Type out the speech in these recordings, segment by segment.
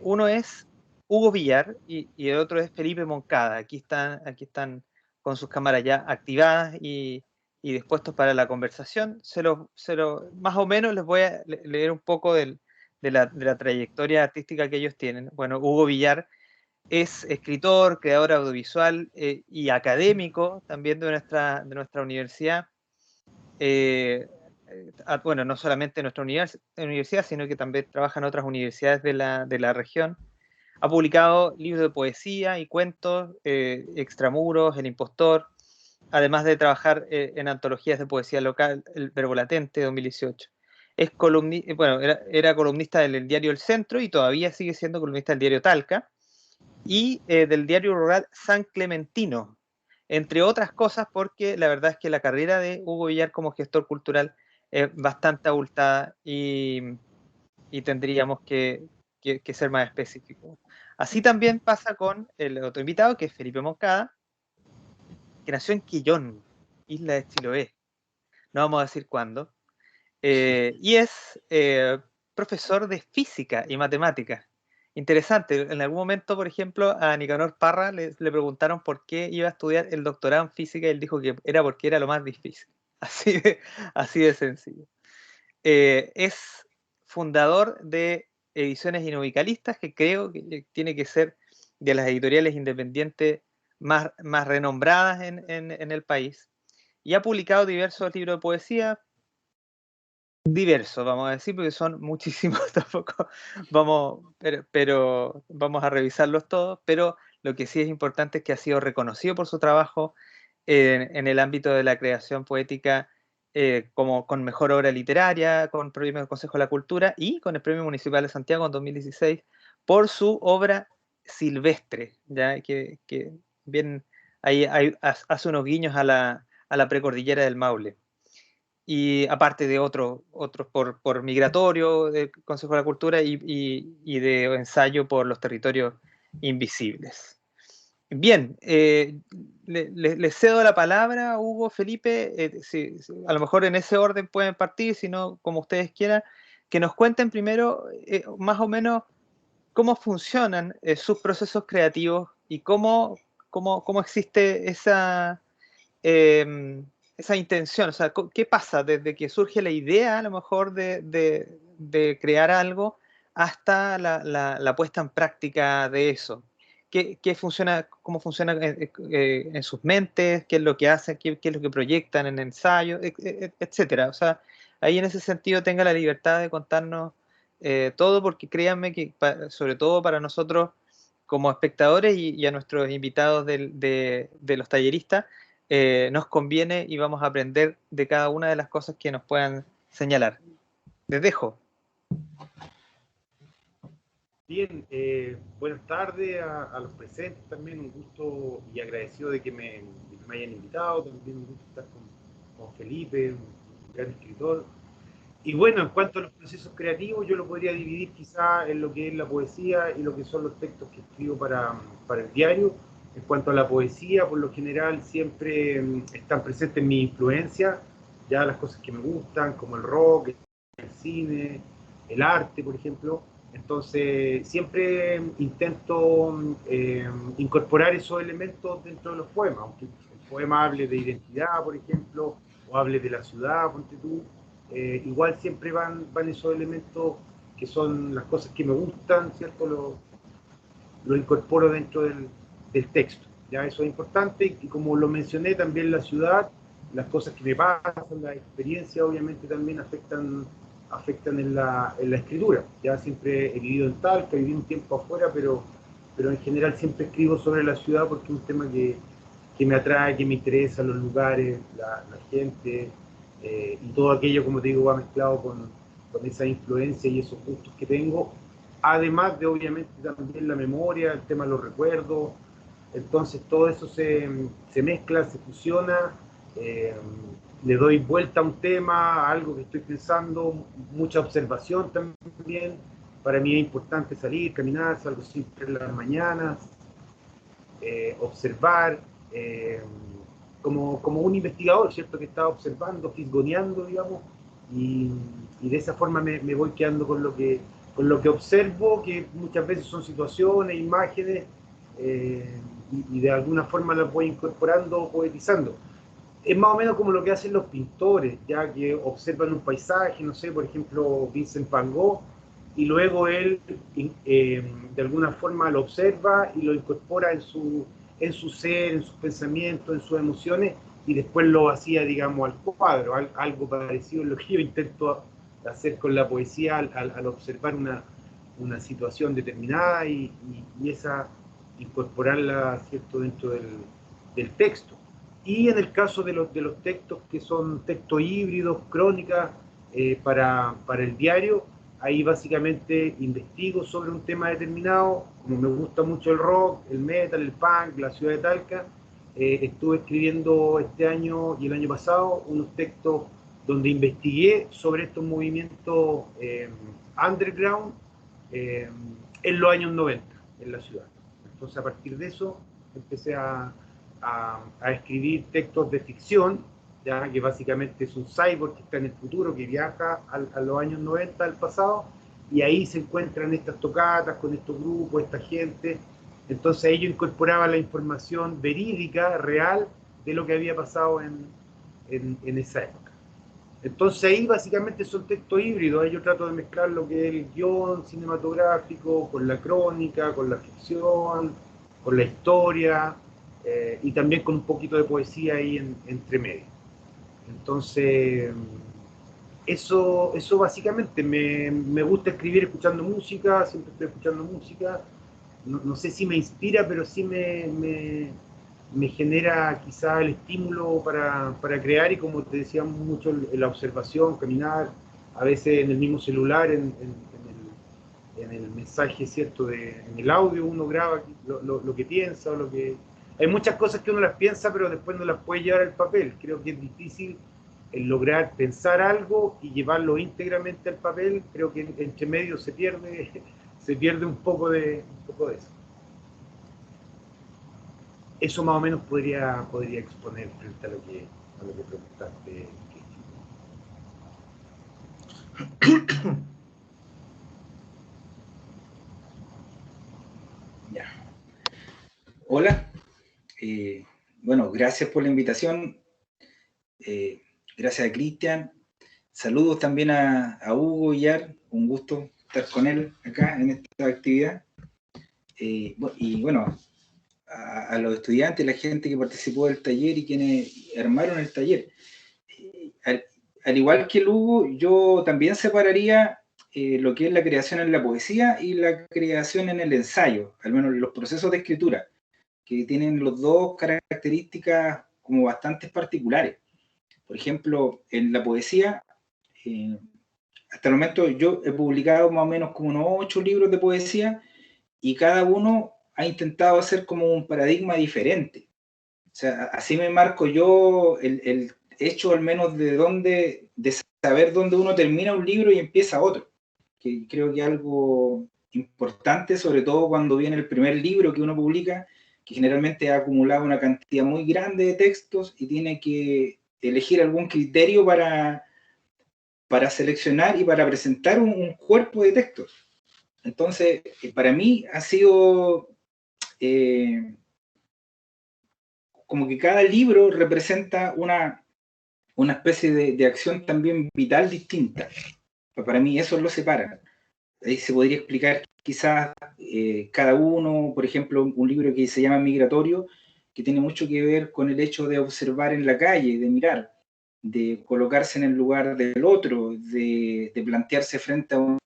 Uno es Hugo Villar y el otro es Felipe Moncada. Aquí están con sus cámaras ya activadas y dispuestos para la conversación. Más o menos les voy a leer un poco de la trayectoria artística que ellos tienen. Bueno, Hugo Villar es escritor, creador audiovisual y académico también de nuestra universidad. Eh, bueno, no solamente en nuestra universidad, sino que también trabaja en otras universidades de la región. Ha publicado libros de poesía y cuentos, Extramuros, El Impostor, además de trabajar en antologías de poesía local, El Verbo Latente, 2018. Bueno, era columnista del diario El Centro y todavía sigue siendo columnista del diario Talca y del diario rural San Clementino, entre otras cosas, porque la verdad es que la carrera de Hugo Villar como gestor cultural es bastante abultada y tendríamos que ser más específicos. Así también pasa con el otro invitado, que es Felipe Moncada, que nació en Quillón, isla de Chiloé, no vamos a decir cuándo, y es profesor de física y matemáticas. Interesante, en algún momento, por ejemplo, a Nicanor Parra le preguntaron por qué iba a estudiar el doctorado en física y él dijo que era porque era lo más difícil. Así de sencillo. Es fundador de Ediciones Inovicalistas, que creo que tiene que ser de las editoriales independientes más renombradas en el país. Y ha publicado diversos libros de poesía, diversos, vamos a decir, porque son muchísimos, tampoco pero vamos a revisarlos todos, pero lo que sí es importante es que ha sido reconocido por su trabajo en el ámbito de la creación poética, como con mejor obra literaria, con premio del Consejo de la Cultura y con el Premio Municipal de Santiago en 2016 por su obra Silvestre, ¿ya? Que bien hace unos guiños a la precordillera del Maule y aparte de otros por migratorio del Consejo de la Cultura y de ensayo por los territorios invisibles. Bien, le cedo la palabra, Hugo, Felipe, a lo mejor en ese orden pueden partir, si no, como ustedes quieran, que nos cuenten primero más o menos cómo funcionan sus procesos creativos y cómo existe eh, esa intención, o sea, ¿qué pasa desde que surge la idea a lo mejor de crear algo hasta la puesta en práctica de eso? ¿Cómo funciona en sus mentes? ¿Qué es lo que hacen? ¿Qué es lo que proyectan en ensayos? Etcétera. O sea, ahí en ese sentido tenga la libertad de contarnos todo, porque créanme que sobre todo para nosotros como espectadores y a nuestros invitados de los talleristas, nos conviene y vamos a aprender de cada una de las cosas que nos puedan señalar. Les dejo. Bien, buenas tardes a los presentes también, un gusto y agradecido de que me hayan invitado, también un gusto estar con Felipe, un gran escritor. Y bueno, en cuanto a los procesos creativos, yo lo podría dividir quizá en lo que es la poesía y lo que son los textos que escribo para el diario. En cuanto a la poesía, por lo general siempre están presentes mis influencias, ya las cosas que me gustan, como el rock, el cine, el arte, por ejemplo. Entonces, siempre intento incorporar esos elementos dentro de los poemas, aunque el poema hable de identidad, por ejemplo, o hable de la ciudad, ponte tú, igual siempre van esos elementos que son las cosas que me gustan, ¿cierto? Lo incorporo dentro del texto, ya eso es importante, y como lo mencioné también la ciudad, las cosas que me pasan, las experiencias obviamente también afectan en la escritura. Ya siempre he vivido en Talca, viví un tiempo afuera, pero en general siempre escribo sobre la ciudad porque es un tema que me atrae, que me interesa, los lugares, la gente, y todo aquello, como te digo, va mezclado con esa influencia y esos gustos que tengo, además de obviamente también la memoria, el tema de los recuerdos. Entonces todo eso se mezcla, se fusiona, eh, le doy vuelta a un tema, a algo que estoy pensando, mucha observación también. Para mí es importante salir, caminar, salgo siempre en las mañanas, observar, eh, como un investigador, ¿cierto? Que está observando, fisgoneando, digamos, y de esa forma me voy quedando con lo que observo, que muchas veces son situaciones, imágenes, y de alguna forma las voy incorporando o poetizando. Es más o menos como lo que hacen los pintores, ya que observan un paisaje, no sé, por ejemplo, Vincent Van Gogh, y luego él de alguna forma lo observa y lo incorpora en su ser, en sus pensamientos, en sus emociones, y después lo hacía, digamos, al cuadro, algo parecido a lo que yo intento hacer con la poesía al observar una situación determinada y esa incorporarla, ¿cierto?, dentro del texto. Y en el caso de los textos que son textos híbridos, crónicas, para el diario, ahí básicamente investigo sobre un tema determinado. Como me gusta mucho el rock, el metal, el punk, la ciudad de Talca, estuve escribiendo este año y el año pasado unos textos donde investigué sobre estos movimientos underground en los años 90 en la ciudad. Entonces, a partir de eso, empecé a escribir textos de ficción, ya que básicamente es un cyborg que está en el futuro, que viaja a los años 90 al pasado, y ahí se encuentran estas tocatas con estos grupos, esta gente. Entonces ahí yo incorporaba la información verídica, real, de lo que había pasado en esa época. Entonces ahí básicamente son textos híbridos, ahí yo trato de mezclar lo que es el guión cinematográfico con la crónica, con la ficción, con la historia, y también con un poquito de poesía ahí entre medio. Entonces, eso básicamente, me gusta escribir escuchando música, siempre estoy escuchando música, no sé si me inspira, pero sí me genera quizá el estímulo para crear, y como te decía, mucho en la observación, caminar, a veces en el mismo celular, en el mensaje, ¿cierto? En el audio uno graba lo que piensa, o lo que... Hay muchas cosas que uno las piensa, pero después no las puede llevar al papel. Creo que es difícil el lograr pensar algo y llevarlo íntegramente al papel. Creo que entre medio se pierde un poco de eso. Eso más o menos podría exponer frente a lo que preguntaste. Ya. Hola, bueno, gracias por la invitación, gracias a Cristian, saludos también a Hugo Villar, un gusto estar con él acá en esta actividad, y bueno, a los estudiantes, la gente que participó del taller y quienes armaron el taller. Al igual que el Hugo, yo también separaría lo que es la creación en la poesía y la creación en el ensayo, al menos los procesos de escritura, que tienen los dos características como bastante particulares. Por ejemplo, en la poesía, hasta el momento yo he publicado más o menos como unos 8 libros de poesía, y cada uno ha intentado hacer como un paradigma diferente. O sea, así me marco yo el hecho al menos de saber dónde uno termina un libro y empieza otro, que creo que es algo importante, sobre todo cuando viene el primer libro que uno publica, que generalmente ha acumulado una cantidad muy grande de textos y tiene que elegir algún criterio para seleccionar y para presentar un cuerpo de textos. Entonces, para mí ha sido como que cada libro representa una especie de acción también vital distinta. Para mí eso lo separa. Ahí se podría explicar quizás cada uno, por ejemplo, un libro que se llama Migratorio, que tiene mucho que ver con el hecho de observar en la calle, de mirar, de colocarse en el lugar del otro, de plantearse frente a una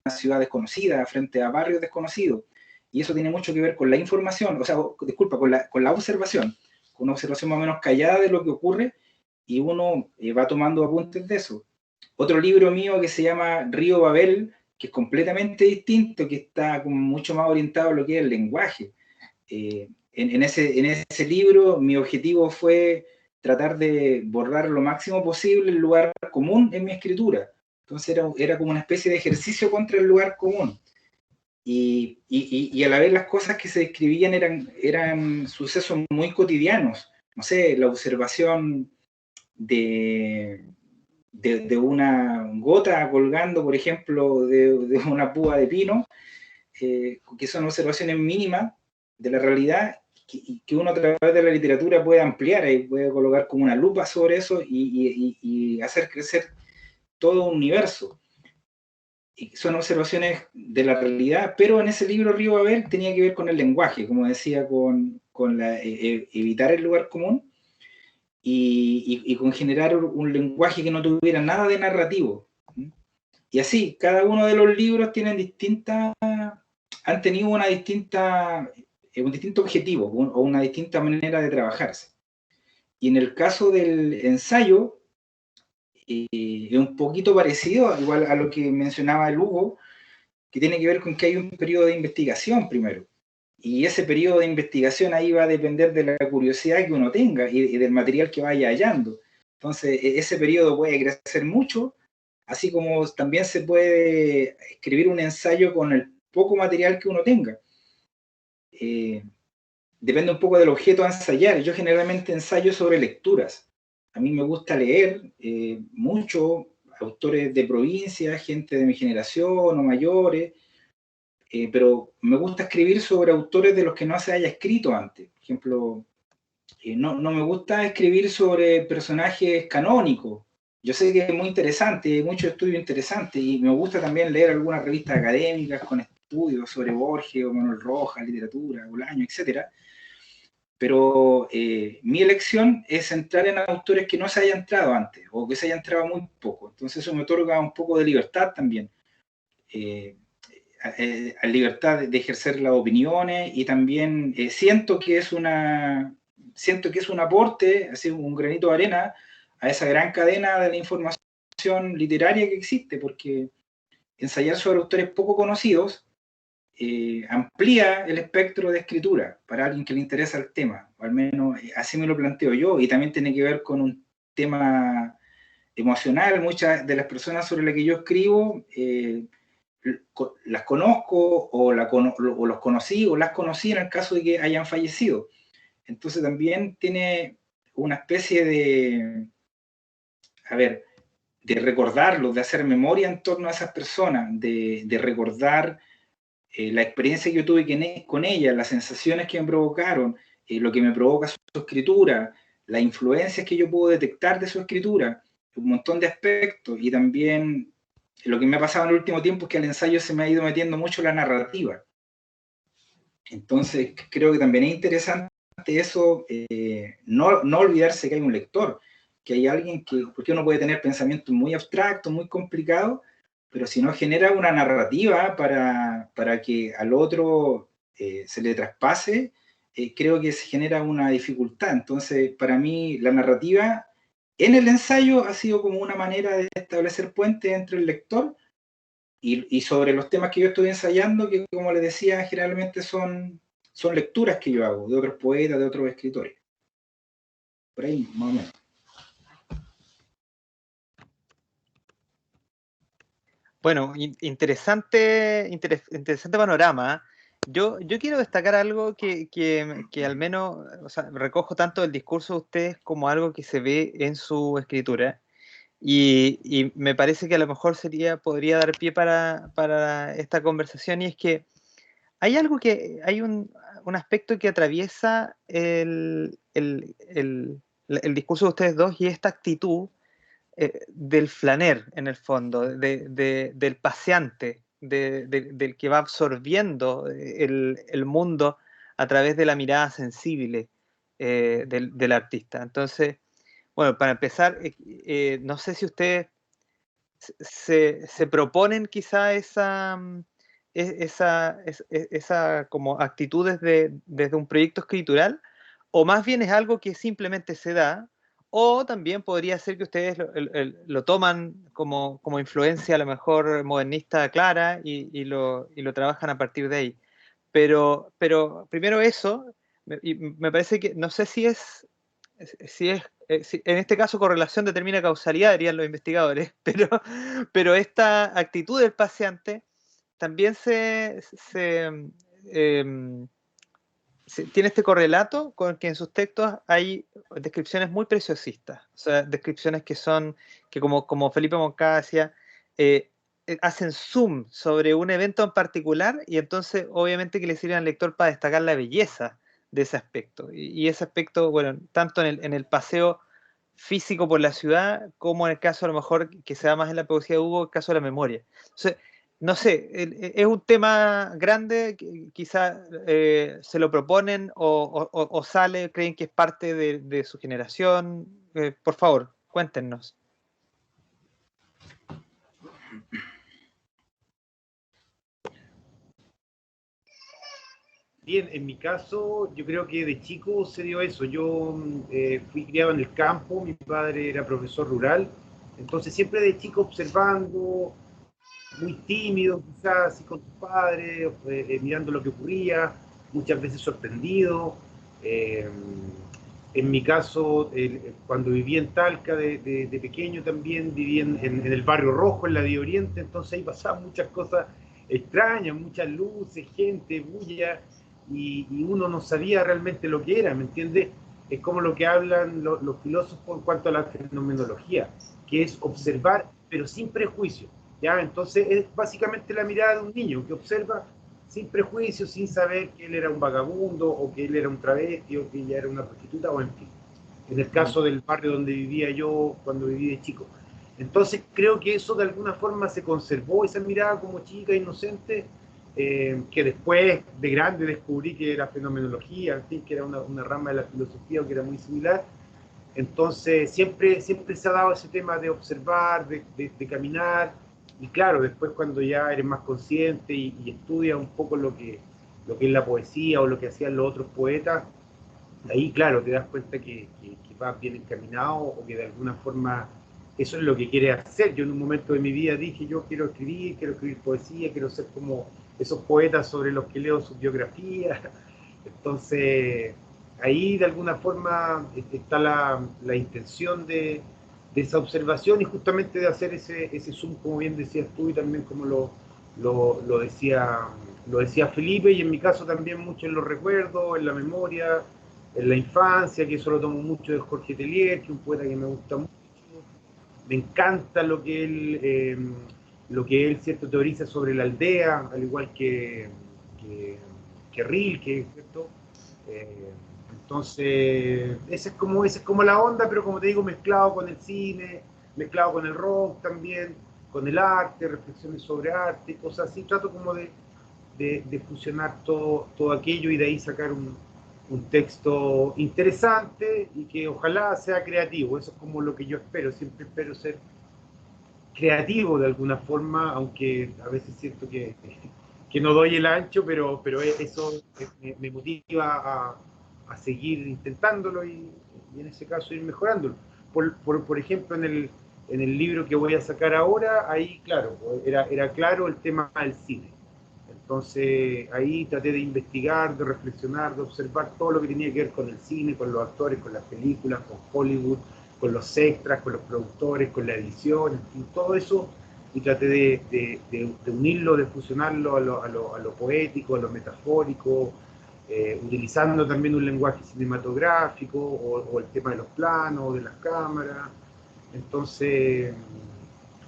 ciudad desconocida, frente a barrios desconocidos. Y eso tiene mucho que ver con la información, o sea, disculpa, con la observación, con una observación más o menos callada de lo que ocurre, y uno va tomando apuntes de eso. Otro libro mío que se llama Río Babel, que es completamente distinto, que está como mucho más orientado a lo que es el lenguaje. En ese libro mi objetivo fue tratar de borrar lo máximo posible el lugar común en mi escritura. Entonces era como una especie de ejercicio contra el lugar común. Y a la vez las cosas que se describían eran sucesos muy cotidianos. No sé, la observación de de una gota colgando, por ejemplo, de una púa de pino, que son observaciones mínimas de la realidad que uno a través de la literatura puede ampliar y puede colocar como una lupa sobre eso y hacer crecer todo un universo. Y son observaciones de la realidad, pero en ese libro Río Babel tenía que ver con el lenguaje, como decía, con evitar el lugar común y con generar un lenguaje que no tuviera nada de narrativo. Y así, cada uno de los libros han tenido un distinto objetivo o una distinta manera de trabajarse. Y en el caso del ensayo, es un poquito parecido, igual a lo que mencionaba el Hugo, que tiene que ver con que hay un periodo de investigación primero. Y ese periodo de investigación ahí va a depender de la curiosidad que uno tenga y del material que vaya hallando. Entonces, ese periodo puede crecer mucho, así como también se puede escribir un ensayo con el poco material que uno tenga. Depende un poco del objeto a ensayar. Yo generalmente ensayo sobre lecturas. A mí me gusta leer mucho autores de provincia, gente de mi generación o mayores, pero me gusta escribir sobre autores de los que no se haya escrito antes. Por ejemplo, no me gusta escribir sobre personajes canónicos. Yo sé que es muy interesante, hay mucho estudio interesante, y me gusta también leer algunas revistas académicas con estudios sobre Borges o Manuel Rojas, literatura, Bolaño, etcétera. Pero mi elección es entrar en autores que no se hayan entrado antes o que se hayan entrado muy poco. Entonces eso me otorga un poco de libertad también. Libertad de ejercer las opiniones y también siento que es un aporte, así un granito de arena a esa gran cadena de la información literaria que existe, porque ensayar sobre autores poco conocidos amplía el espectro de escritura para alguien que le interesa el tema, o al menos así me lo planteo yo, y también tiene que ver con un tema emocional. Muchas de las personas sobre las que yo escribo las conozco o los conocí o las conocí en el caso de que hayan fallecido. Entonces también tiene una especie de recordarlos, de hacer memoria en torno a esas personas, de recordar la experiencia que yo tuve con ella, las sensaciones que me provocaron, lo que me provoca su escritura, las influencias que yo puedo detectar de su escritura, un montón de aspectos, y también lo que me ha pasado en el último tiempo es que al ensayo se me ha ido metiendo mucho la narrativa. Entonces creo que también es interesante eso, no olvidarse que hay un lector, que hay alguien porque uno puede tener pensamientos muy abstractos, muy complicados, pero si no genera una narrativa para que al otro se le traspase, creo que se genera una dificultad. Entonces, para mí, la narrativa en el ensayo ha sido como una manera de establecer puentes entre el lector y sobre los temas que yo estoy ensayando, que como les decía, generalmente son lecturas que yo hago de otros poetas, de otros escritores. Por ahí, más o menos. Bueno, interesante panorama. Yo quiero destacar algo que al menos, o sea, recojo tanto del discurso de ustedes como algo que se ve en su escritura. Y me parece que a lo mejor podría dar pie para esta conversación, y es que hay un aspecto que atraviesa el discurso de ustedes dos, y esta actitud del flaner, en el fondo, del paseante, del que va absorbiendo el mundo a través de la mirada sensible del artista. Entonces, bueno, para empezar, no sé si ustedes se proponen quizá esa como actitudes desde un proyecto escritural, o más bien es algo que simplemente se da, o también podría ser que ustedes lo toman como influencia a lo mejor modernista clara y lo trabajan a partir de ahí. Pero primero eso, y me parece que, no sé si en este caso correlación determina causalidad, dirían los investigadores, pero esta actitud del paciente también tiene este correlato con que en sus textos hay descripciones muy preciosistas, o sea, descripciones que como Felipe Moncada decía, hacen zoom sobre un evento en particular y entonces obviamente que le sirven al lector para destacar la belleza de ese aspecto. Y ese aspecto, bueno, tanto en el paseo físico por la ciudad, como en el caso a lo mejor que se da más en la poesía de Hugo, el caso de la memoria. Entonces, no sé, es un tema grande, quizá se lo proponen o sale, creen que es parte de su generación. Por favor, cuéntenos. Bien, en mi caso, yo creo que de chico se dio eso. Yo fui criado en el campo, mi padre era profesor rural, entonces siempre de chico observando, muy tímido, quizás así con tus padres, mirando lo que ocurría, muchas veces sorprendido. Eh, en mi caso, cuando viví en Talca de pequeño también, viví en el barrio Rojo, en la de Oriente, entonces ahí pasaban muchas cosas extrañas, muchas luces, gente, bulla, y uno no sabía realmente lo que era, ¿me entiendes? Es como lo que hablan los filósofos en cuanto a la fenomenología, que es observar, pero sin prejuicio. ¿Ya? Entonces es básicamente la mirada de un niño que observa sin prejuicio, sin saber que él era un vagabundo o que él era un travesti o que ella era una prostituta o en fin. En el caso del barrio donde vivía yo cuando viví de chico. Entonces creo que eso de alguna forma se conservó, esa mirada como chica, inocente, que después de grande descubrí que era fenomenología, en fin, que era una rama de la filosofía o que era muy similar. Entonces siempre se ha dado ese tema de observar, de caminar, y claro, después cuando ya eres más consciente y estudias un poco lo que es la poesía o lo que hacían los otros poetas, ahí claro, te das cuenta que vas bien encaminado o que de alguna forma eso es lo que quieres hacer. Yo en un momento de mi vida dije, yo quiero escribir poesía, quiero ser como esos poetas sobre los que leo sus biografías. Entonces, ahí de alguna forma está la intención de esa observación y justamente de hacer ese zoom, como bien decías tú y también como lo decía Felipe, y en mi caso también mucho en los recuerdos, en la memoria, en la infancia, que eso lo tomo mucho de Jorge Tellier, que es un poeta que me gusta mucho. Me encanta lo que él cierto, teoriza sobre la aldea, al igual que Rilke, ¿cierto? Eh, entonces, esa es como la onda, pero como te digo, mezclado con el cine, mezclado con el rock también, con el arte, reflexiones sobre arte, cosas así. Trato como de fusionar todo aquello y de ahí sacar un texto interesante y que ojalá sea creativo. Eso es como lo que yo espero. Siempre espero ser creativo de alguna forma, aunque a veces siento que no doy el ancho, pero eso me motiva a seguir intentándolo y en ese caso ir mejorándolo. Por ejemplo, en el libro que voy a sacar ahora, ahí, claro, era claro el tema del cine. Entonces ahí traté de investigar, de reflexionar, de observar todo lo que tenía que ver con el cine, con los actores, con las películas, con Hollywood, con los extras, con los productores, con la edición, en fin, todo eso, y traté de unirlo, de fusionarlo a lo poético, a lo metafórico, utilizando también un lenguaje cinematográfico o el tema de los planos, de las cámaras. Entonces,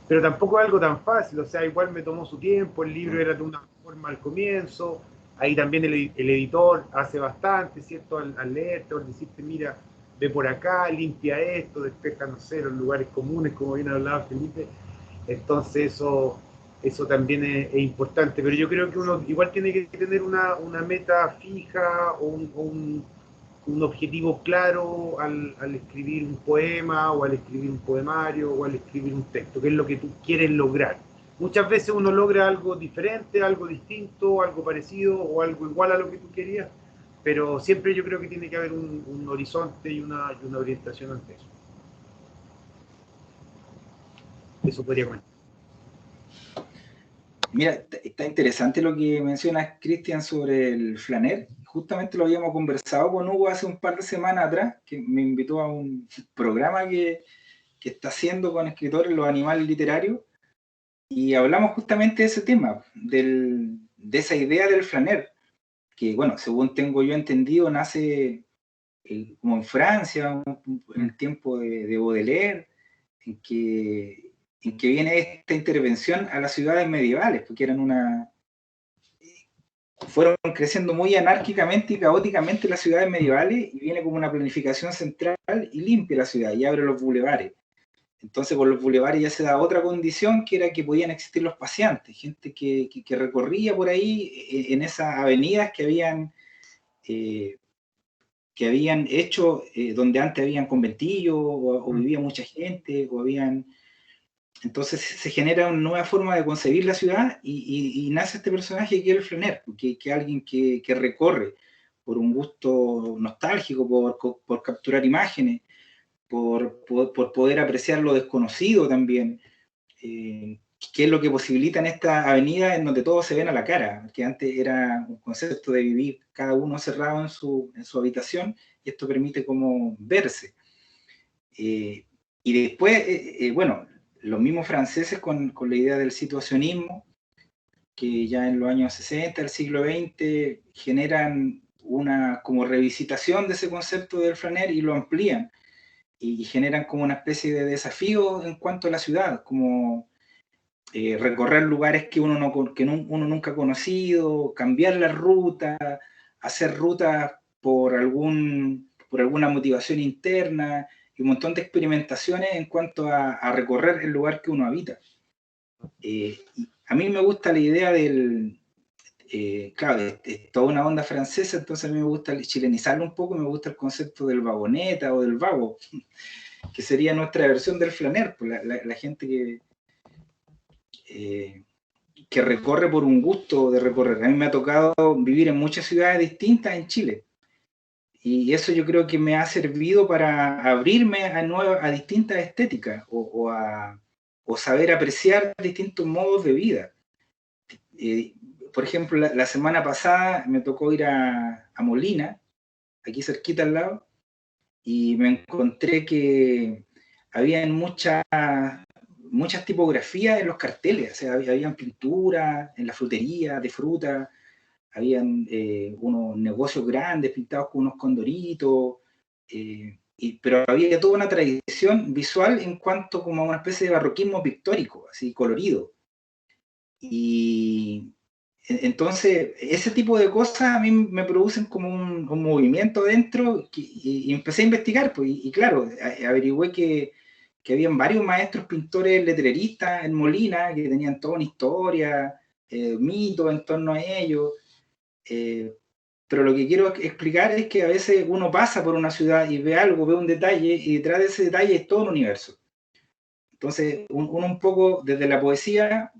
pero tampoco es algo tan fácil, o sea, igual me tomó su tiempo, el libro era de una forma al comienzo, ahí también el editor hace bastante, ¿cierto? Al leerte, al decirte, mira, ve por acá, limpia esto, despeja, no sé, los lugares comunes, como bien hablaba Felipe, entonces eso también es importante, pero yo creo que uno igual tiene que tener una meta fija o un objetivo claro al escribir un poema o al escribir un poemario o al escribir un texto, que es lo que tú quieres lograr. Muchas veces uno logra algo diferente, algo distinto, algo parecido o algo igual a lo que tú querías, pero siempre yo creo que tiene que haber un horizonte y una orientación ante eso. Eso podría comentar. Mira, está interesante lo que mencionas, Cristian, sobre el flaner. Justamente lo habíamos conversado con Hugo hace un par de semanas atrás, que me invitó a un programa que está haciendo con escritores los animales literarios, y hablamos justamente de ese tema, de esa idea del flaner. que, bueno, según tengo yo entendido, nace como en Francia, en el tiempo de Baudelaire, en que viene esta intervención a las ciudades medievales, porque fueron creciendo muy anárquicamente y caóticamente las ciudades medievales, y viene como una planificación central y limpia la ciudad, y abre los bulevares. Entonces, por los bulevares ya se da otra condición, que era que podían existir los paseantes, gente que recorría por ahí en esas avenidas que habían hecho, donde antes habían conventillos, o vivía mucha gente, Entonces se genera una nueva forma de concebir la ciudad, y nace este personaje que es el Flaner, que es alguien que recorre por un gusto nostálgico, por capturar imágenes, por poder apreciar lo desconocido también, que es lo que posibilita en esta avenida en donde todos se ven a la cara, que antes era un concepto de vivir cada uno cerrado en su habitación, y esto permite como verse. Y después, bueno, los mismos franceses con la idea del situacionismo, que ya en los años 60, del siglo XX, generan una como revisitación de ese concepto del flaner y lo amplían, y generan como una especie de desafío en cuanto a la ciudad, como recorrer lugares que uno nunca ha conocido, cambiar la ruta, hacer rutas por alguna motivación interna, y un montón de experimentaciones en cuanto a recorrer el lugar que uno habita. A mí me gusta la idea claro, es toda una onda francesa, entonces a mí me gusta chilenizarlo un poco, me gusta el concepto del vagoneta o del vago, que sería nuestra versión del flaner, pues la gente que recorre por un gusto de recorrer. A mí me ha tocado vivir en muchas ciudades distintas en Chile, y eso yo creo que me ha servido para abrirme a distintas estéticas, o saber apreciar distintos modos de vida. Por ejemplo, la semana pasada me tocó ir a Molina, aquí cerquita al lado, y me encontré que había muchas tipografías en los carteles, o sea, habían pinturas en la frutería de fruta, habían unos negocios grandes pintados con unos condoritos, pero había toda una tradición visual en cuanto como a una especie de barroquismo pictórico, así colorido. Y entonces, ese tipo de cosas a mí me producen como un movimiento dentro, y empecé a investigar, pues, y claro, averigüé que habían varios maestros pintores letreristas en Molina que tenían toda una historia, mitos en torno a ellos, pero lo que quiero explicar es que a veces uno pasa por una ciudad y ve algo, ve un detalle, y detrás de ese detalle es todo un universo. Entonces, uno un poco desde la poesía,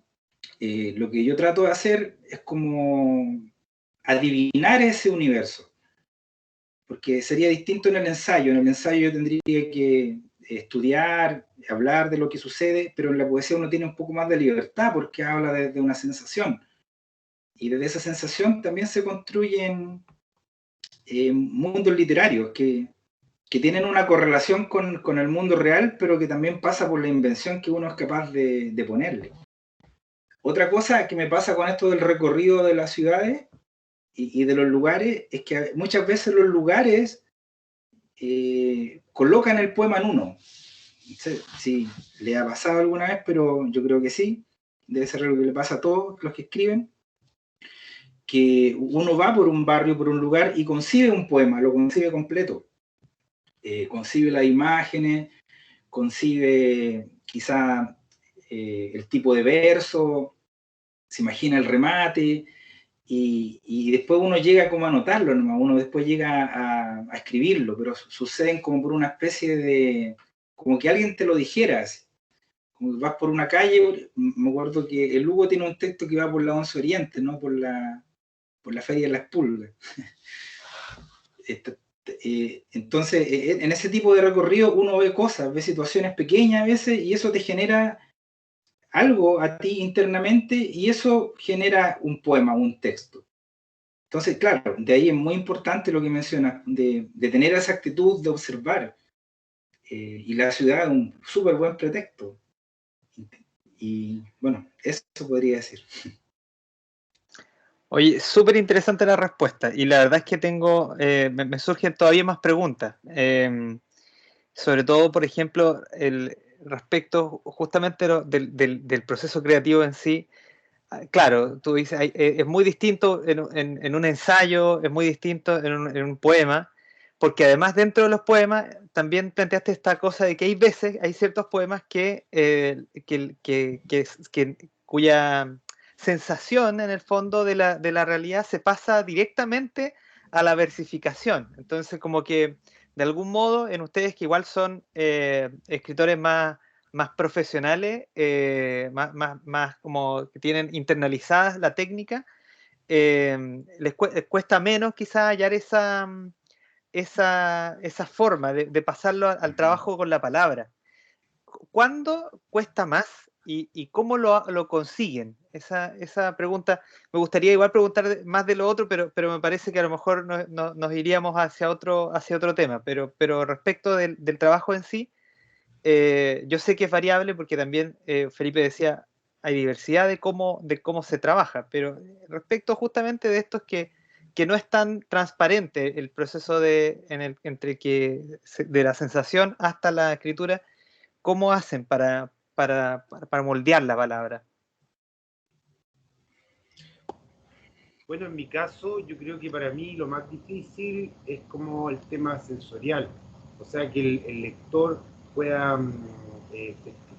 lo que yo trato de hacer es como adivinar ese universo, porque sería distinto en el ensayo. En el ensayo yo tendría que estudiar, hablar de lo que sucede, pero en la poesía uno tiene un poco más de libertad, porque habla desde una sensación, y desde esa sensación también se construyen mundos literarios que tienen una correlación con el mundo real, pero que también pasa por la invención que uno es capaz de ponerle. Otra cosa que me pasa con esto del recorrido de las ciudades y de los lugares es que muchas veces los lugares colocan el poema en uno. No sé si le ha pasado alguna vez, pero yo creo que sí. Debe ser algo que le pasa a todos los que escriben, que uno va por un barrio, por un lugar, y concibe un poema, lo concibe completo. Concibe las imágenes, concibe quizá el tipo de verso, se imagina el remate, y después uno llega como a notarlo, ¿no? Uno después llega a escribirlo, pero suceden como por una especie de, como que alguien te lo dijera, así. Como que vas por una calle, me acuerdo que el Hugo tiene un texto que va por la 11 Oriente, ¿no? Por la Feria de las Pulgas. Entonces, en ese tipo de recorrido uno ve cosas, ve situaciones pequeñas a veces, y eso te genera algo a ti internamente, y eso genera un poema, un texto. Entonces, claro, de ahí es muy importante lo que mencionas, de tener esa actitud de observar, y la ciudad es un súper buen pretexto. Y bueno, eso podría decir. Oye, súper interesante la respuesta y la verdad es que tengo, me surgen todavía más preguntas. Sobre todo, por ejemplo, respecto justamente del proceso creativo en sí. Claro, tú dices, es muy distinto en un ensayo, es muy distinto en un poema, porque además dentro de los poemas también planteaste esta cosa de que hay veces, hay ciertos poemas cuya sensación en el fondo de la realidad se pasa directamente a la versificación. Entonces, como que de algún modo en ustedes que igual son escritores más profesionales, más como que tienen internalizadas la técnica, les cuesta menos quizás hallar esa forma de pasarlo al trabajo con la palabra. ¿Cuándo cuesta más y cómo lo consiguen? Esa pregunta, me gustaría igual preguntar más de lo otro, pero me parece que a lo mejor nos iríamos hacia otro tema. Pero respecto del trabajo en sí, yo sé que es variable porque también Felipe decía, hay diversidad de cómo se trabaja, pero respecto justamente de estos que no es tan transparente el proceso de la sensación hasta la escritura, ¿cómo hacen para moldear la palabra? Bueno, en mi caso, yo creo que para mí lo más difícil es como el tema sensorial. O sea, que el lector pueda eh,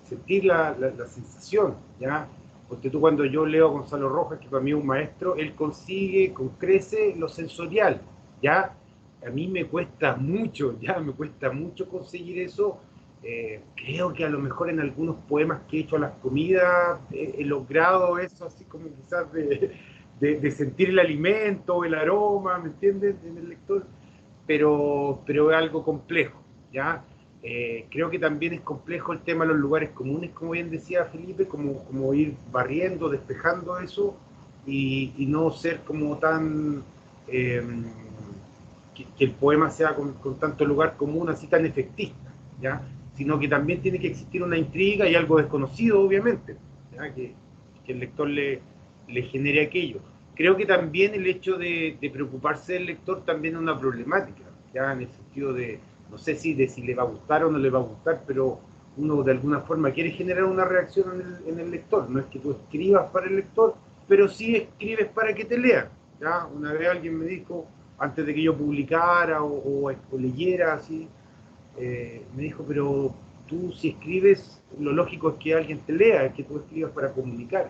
sentir la sensación, ¿ya? Porque tú cuando yo leo a Gonzalo Rojas, que para mí es un maestro, él consigue con crece lo sensorial, ¿ya? A mí me cuesta mucho, ya, me cuesta mucho conseguir eso. Creo que a lo mejor en algunos poemas que he hecho a las comidas he logrado eso, así como quizás de sentir el alimento, el aroma, ¿me entiendes? En el lector, pero es algo complejo, ¿ya? Creo que también es complejo el tema de los lugares comunes, como bien decía Felipe, como ir barriendo, despejando eso y no ser como tan... Eh, que el poema sea con tanto lugar común, así tan efectista, ¿ya? Sino que también tiene que existir una intriga y algo desconocido, obviamente, ¿ya? Que el lector le genere aquello. Creo que también el hecho de preocuparse del lector también es una problemática, ya en el sentido de, no sé si le va a gustar o no le va a gustar, pero uno de alguna forma quiere generar una reacción en el lector. No es que tú escribas para el lector, pero sí escribes para que te lea. ¿Ya? Una vez alguien me dijo, antes de que yo publicara o leyera así, me dijo, pero tú si escribes, lo lógico es que alguien te lea, es que tú escribas para comunicar.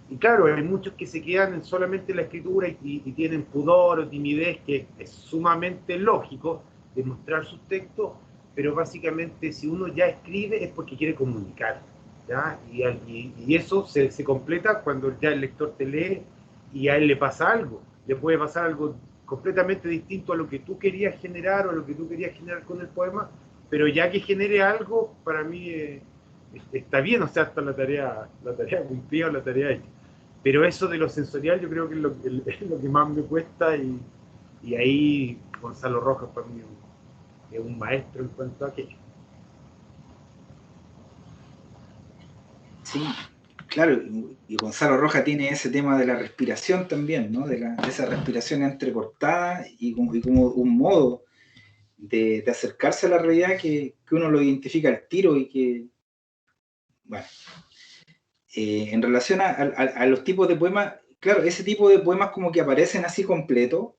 Y claro, hay muchos que se quedan en solamente la escritura y tienen pudor o timidez, que es sumamente lógico de mostrar sus textos, pero básicamente si uno ya escribe es porque quiere comunicar, ¿ya? Y eso se completa cuando ya el lector te lee y a él le pasa algo, le puede pasar algo completamente distinto a lo que tú querías generar o a lo que tú querías generar con el poema, pero ya que genere algo, para mí está bien, o sea, está la tarea cumplida, la tarea hecha. Pero eso de lo sensorial yo creo que es lo que más me cuesta y ahí Gonzalo Rojas para mí es un maestro en cuanto a aquello. Sí, claro, y Gonzalo Rojas tiene ese tema de la respiración también, ¿no? De esa respiración entrecortada y como un modo de acercarse a la realidad que uno lo identifica al tiro y que, bueno, en relación a los tipos de poemas, claro, ese tipo de poemas como que aparecen así completos,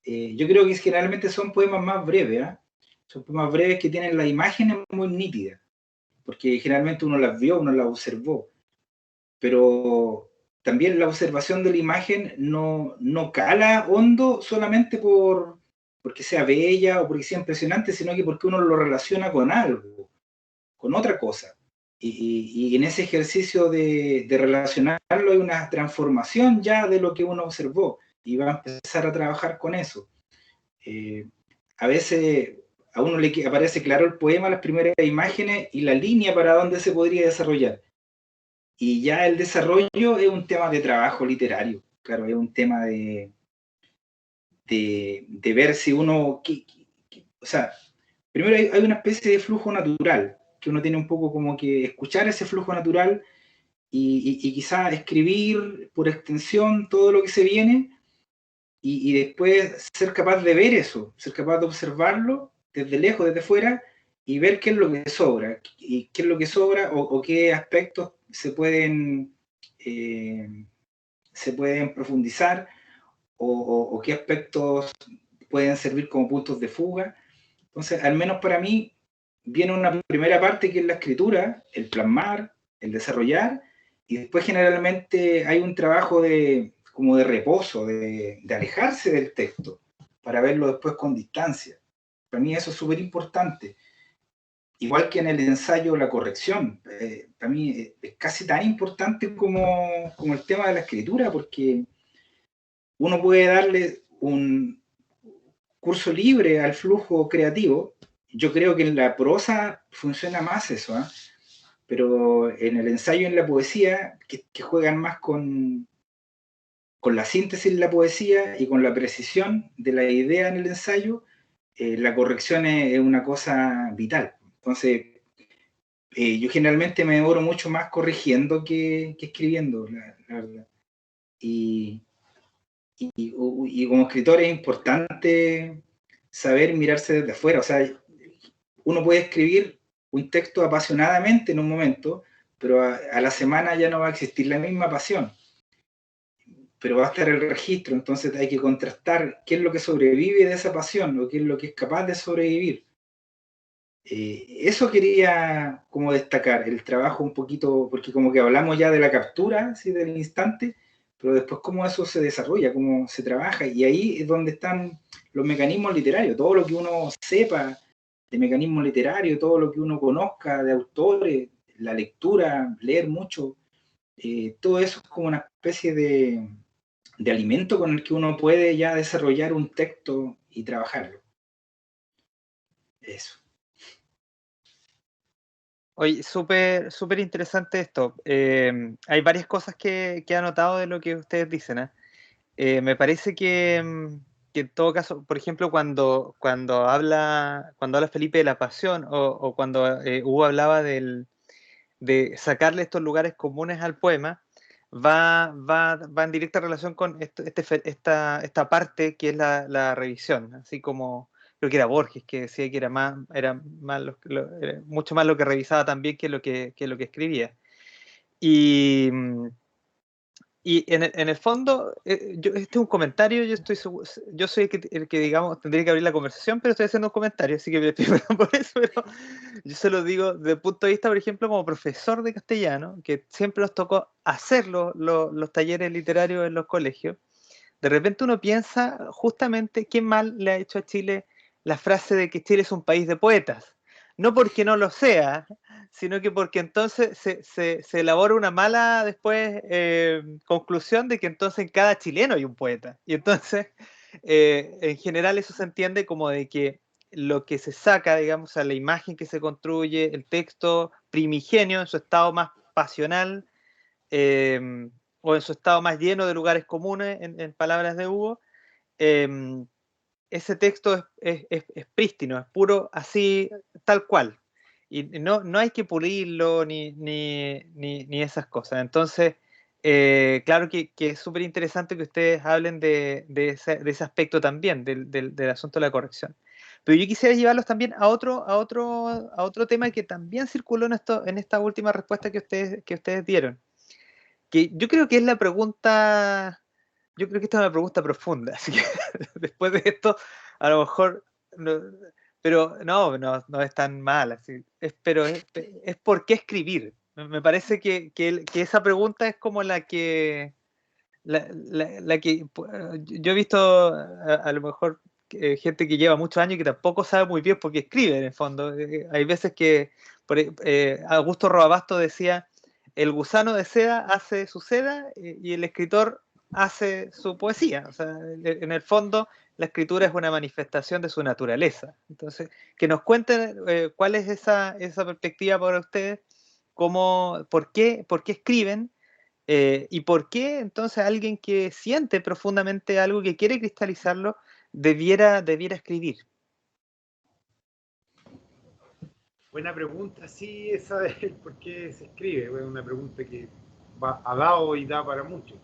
yo creo que generalmente son poemas más breves, ¿eh? Son poemas breves que tienen las imágenes muy nítidas, porque generalmente uno las vio, uno las observó, pero también la observación de la imagen no cala hondo solamente porque sea bella o porque sea impresionante, sino que porque uno lo relaciona con algo, con otra cosa. Y en ese ejercicio de relacionarlo hay una transformación ya de lo que uno observó y va a empezar a trabajar con eso. A veces a uno le aparece claro el poema, las primeras imágenes y la línea para dónde se podría desarrollar. Y ya el desarrollo es un tema de trabajo literario, claro, es un tema de ver si uno, o sea, primero hay una especie de flujo natural, que uno tiene un poco como que escuchar ese flujo natural y quizá escribir por extensión todo lo que se viene y después ser capaz de ver eso, ser capaz de observarlo desde lejos, desde fuera, y ver qué es lo que sobra, y qué es lo que sobra o qué aspectos se pueden profundizar o qué aspectos pueden servir como puntos de fuga. Entonces, al menos para mí, viene una primera parte que es la escritura, el plasmar, el desarrollar, y después generalmente hay un trabajo como de reposo, de alejarse del texto, para verlo después con distancia. Para mí eso es súper importante. Igual que en el ensayo la corrección, para mí es casi tan importante como el tema de la escritura, porque uno puede darle un curso libre al flujo creativo. Yo creo que en la prosa funciona más eso, ¿eh? Pero en el ensayo y en la poesía, que juegan más con la síntesis de la poesía y con la precisión de la idea en el ensayo, la corrección es una cosa vital. Entonces, yo generalmente me demoro mucho más corrigiendo que escribiendo, la verdad. Y como escritor es importante saber mirarse desde afuera. O sea, uno puede escribir un texto apasionadamente en un momento, pero a la semana ya no va a existir la misma pasión, pero va a estar el registro. Entonces hay que contrastar qué es lo que sobrevive de esa pasión o qué es lo que es capaz de sobrevivir. Eso quería como destacar, el trabajo un poquito, porque como que hablamos ya de la captura, ¿sí? Del instante, pero después cómo eso se desarrolla, cómo se trabaja, y ahí es donde están los mecanismos literarios, todo lo que uno sepa de mecanismos literarios, todo lo que uno conozca de autores, la lectura, leer mucho, todo eso es como una especie de alimento con el que uno puede ya desarrollar un texto y trabajarlo. Eso. Oye, súper interesante esto. Hay varias cosas que he anotado de lo que ustedes dicen, ¿eh? Me parece que en todo caso, por ejemplo, cuando habla Felipe de la pasión o cuando Hugo hablaba de sacarle estos lugares comunes al poema, va en directa relación con esta parte que es la revisión, así como creo que era Borges que decía que era más era mucho más lo que revisaba también que lo que escribía. Y, y en el fondo, este es un comentario, yo soy el que, digamos, tendría que abrir la conversación, pero estoy haciendo un comentario, así que me pido perdón por eso, pero yo se lo digo desde el punto de vista, por ejemplo, como profesor de castellano, que siempre nos tocó hacer los talleres literarios en los colegios. De repente uno piensa justamente qué mal le ha hecho a Chile la frase de que Chile es un país de poetas. No porque no lo sea, sino que porque entonces se elabora una mala después conclusión de que entonces en cada chileno hay un poeta. Y entonces, en general eso se entiende como de que lo que se saca, digamos, a la imagen que se construye, el texto primigenio en su estado más pasional, eh, o en su estado más lleno de lugares comunes, en palabras de Hugo, eh, ese texto es prístino, es puro así, tal cual. Y no hay que pulirlo ni esas cosas. Entonces, claro que es súper interesante que ustedes hablen de ese aspecto también, del asunto de la corrección. Pero yo quisiera llevarlos también a otro tema que también circuló en esta última respuesta que ustedes dieron, que yo creo que es la pregunta, yo creo que esta es una pregunta profunda, así que después de esto, a lo mejor, pero no es tan mal, así, pero es ¿por qué escribir? Me parece que esa pregunta es como la que yo he visto a lo mejor gente que lleva muchos años y que tampoco sabe muy bien por qué escribe en el fondo. Hay veces que Augusto Roabasto decía, el gusano de seda hace su seda y el escritor hace su poesía. O sea, en el fondo la escritura es una manifestación de su naturaleza. Entonces, que nos cuenten cuál es esa perspectiva para ustedes, por qué escriben. ¿Y por qué entonces alguien que siente profundamente algo, que quiere cristalizarlo, debiera escribir? Buena pregunta, sí, esa del por qué se escribe. Es una pregunta que ha dado y da para mucho.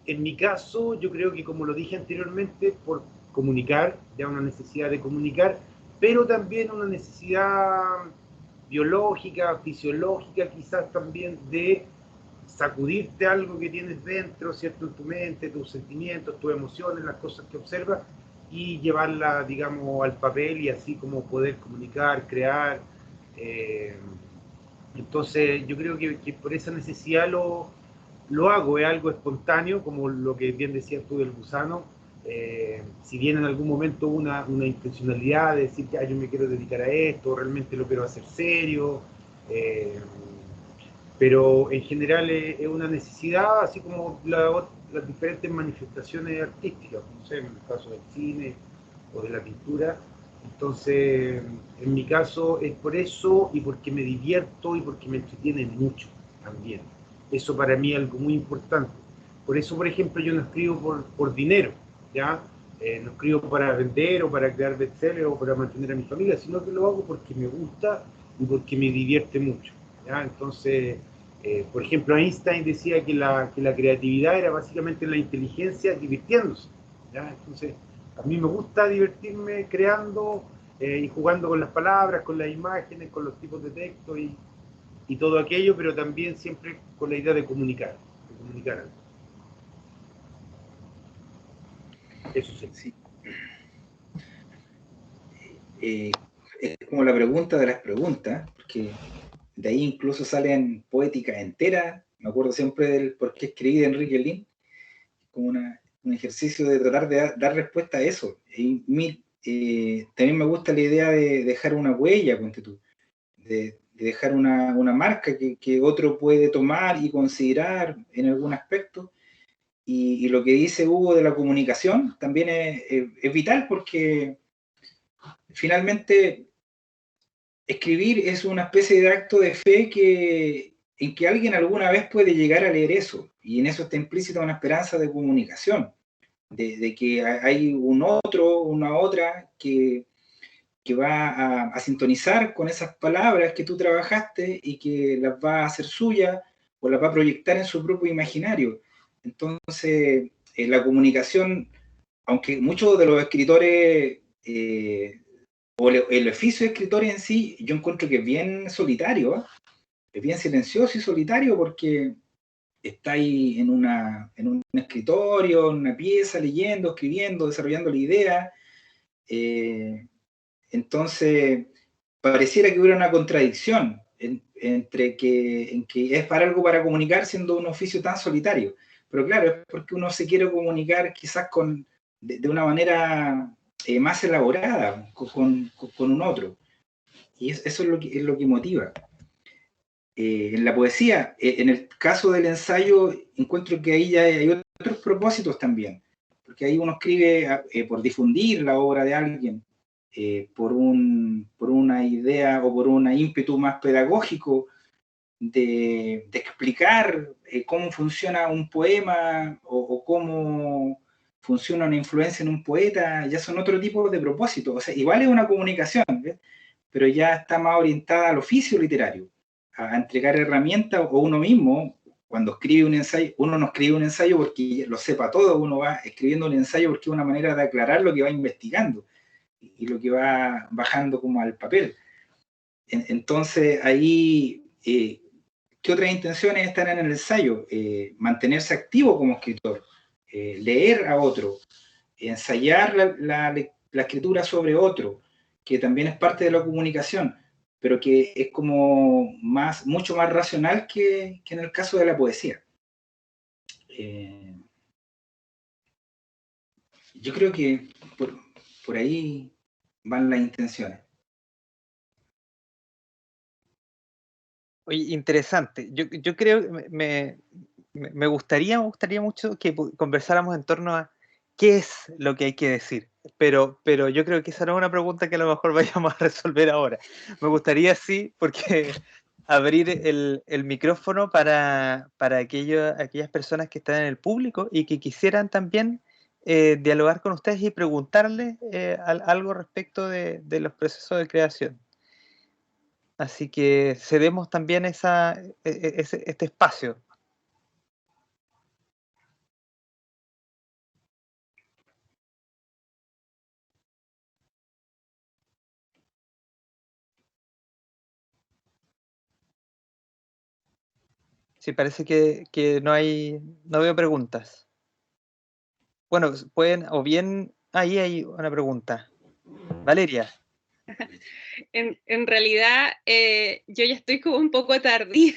En mi caso, yo creo que, como lo dije anteriormente, por comunicar, ya una necesidad de comunicar, pero también una necesidad biológica, fisiológica, quizás también de sacudirte algo que tienes dentro, ¿cierto? En tu mente, tus sentimientos, tus emociones, las cosas que observas, y llevarla, digamos, al papel y así como poder comunicar, crear. eh, entonces, yo creo que por esa necesidad lo hago, es algo espontáneo, como lo que bien decías tú del gusano. Si bien en algún momento una intencionalidad de decir que yo me quiero dedicar a esto, realmente lo quiero hacer serio, eh, pero en general es una necesidad, así como las diferentes manifestaciones artísticas, no sé, en el caso del cine o de la pintura. Entonces, en mi caso es por eso y porque me divierto y porque me entretiene mucho también. Eso para mí es algo muy importante. Por eso, por ejemplo, yo no escribo por dinero, ¿ya? No escribo para vender o para crear bestsellers o para mantener a mi familia, sino que lo hago porque me gusta y porque me divierte mucho, ¿ya? Entonces, por ejemplo, Einstein decía que la creatividad era básicamente la inteligencia divirtiéndose, ¿ya? Entonces, a mí me gusta divertirme creando y jugando con las palabras, con las imágenes, con los tipos de texto y todo aquello, pero también siempre con la idea de comunicar algo. Eso sí. Sí. Es como la pregunta de las preguntas, porque de ahí incluso salen poéticas enteras. Me acuerdo siempre del por qué escribí de Enrique Lin, como un ejercicio de tratar de dar respuesta a eso. Y también me gusta la idea de dejar una huella, ponte tú, de dejar una marca que otro puede tomar y considerar en algún aspecto. Y lo que dice Hugo de la comunicación también es vital, porque finalmente escribir es una especie de acto de fe en que alguien alguna vez puede llegar a leer eso, y en eso está implícita una esperanza de comunicación, de que hay un otro, una otra que va a sintonizar con esas palabras que tú trabajaste y que las va a hacer suyas o las va a proyectar en su propio imaginario. Entonces, la comunicación, aunque muchos de los escritores o el oficio de escritor en sí, yo encuentro que es bien solitario, ¿eh? Es bien silencioso y solitario, porque está ahí en un escritorio, en una pieza, leyendo, escribiendo, desarrollando la idea. Entonces, pareciera que hubiera una contradicción en que es para algo para comunicar siendo un oficio tan solitario. Pero claro, es porque uno se quiere comunicar quizás de una manera más elaborada con un otro. Y eso es lo que motiva. En la poesía, en el caso del ensayo, encuentro que ahí ya hay otros propósitos también, porque ahí uno escribe por difundir la obra de alguien, por una idea o por un ímpetu más pedagógico de explicar cómo funciona un poema o cómo funciona una influencia en un poeta. Ya son otro tipo de propósitos. O sea, igual es una comunicación, ¿ves? Pero ya está más orientada al oficio literario, a entregar herramientas, o uno mismo, cuando escribe un ensayo, uno no escribe un ensayo porque lo sepa todo, uno va escribiendo un ensayo porque es una manera de aclarar lo que va investigando y lo que va bajando como al papel. Entonces ahí, ¿qué otras intenciones están en el ensayo? Mantenerse activo como escritor, leer a otro, ensayar la escritura sobre otro, que también es parte de la comunicación, pero que es como mucho más racional que en el caso de la poesía. Yo creo que por ahí van las intenciones. Oye, interesante. Yo creo que me gustaría mucho que conversáramos en torno a qué es lo que hay que decir, pero yo creo que esa no es una pregunta que a lo mejor vayamos a resolver ahora. Me gustaría, sí, porque abrir el micrófono para aquellas personas que están en el público y que quisieran también dialogar con ustedes y preguntarles algo respecto de los procesos de creación. Así que cedemos también este espacio. Sí, parece que no veo preguntas. Bueno, pueden, o bien, ahí hay una pregunta. Valeria. En realidad, yo ya estoy como un poco tardía,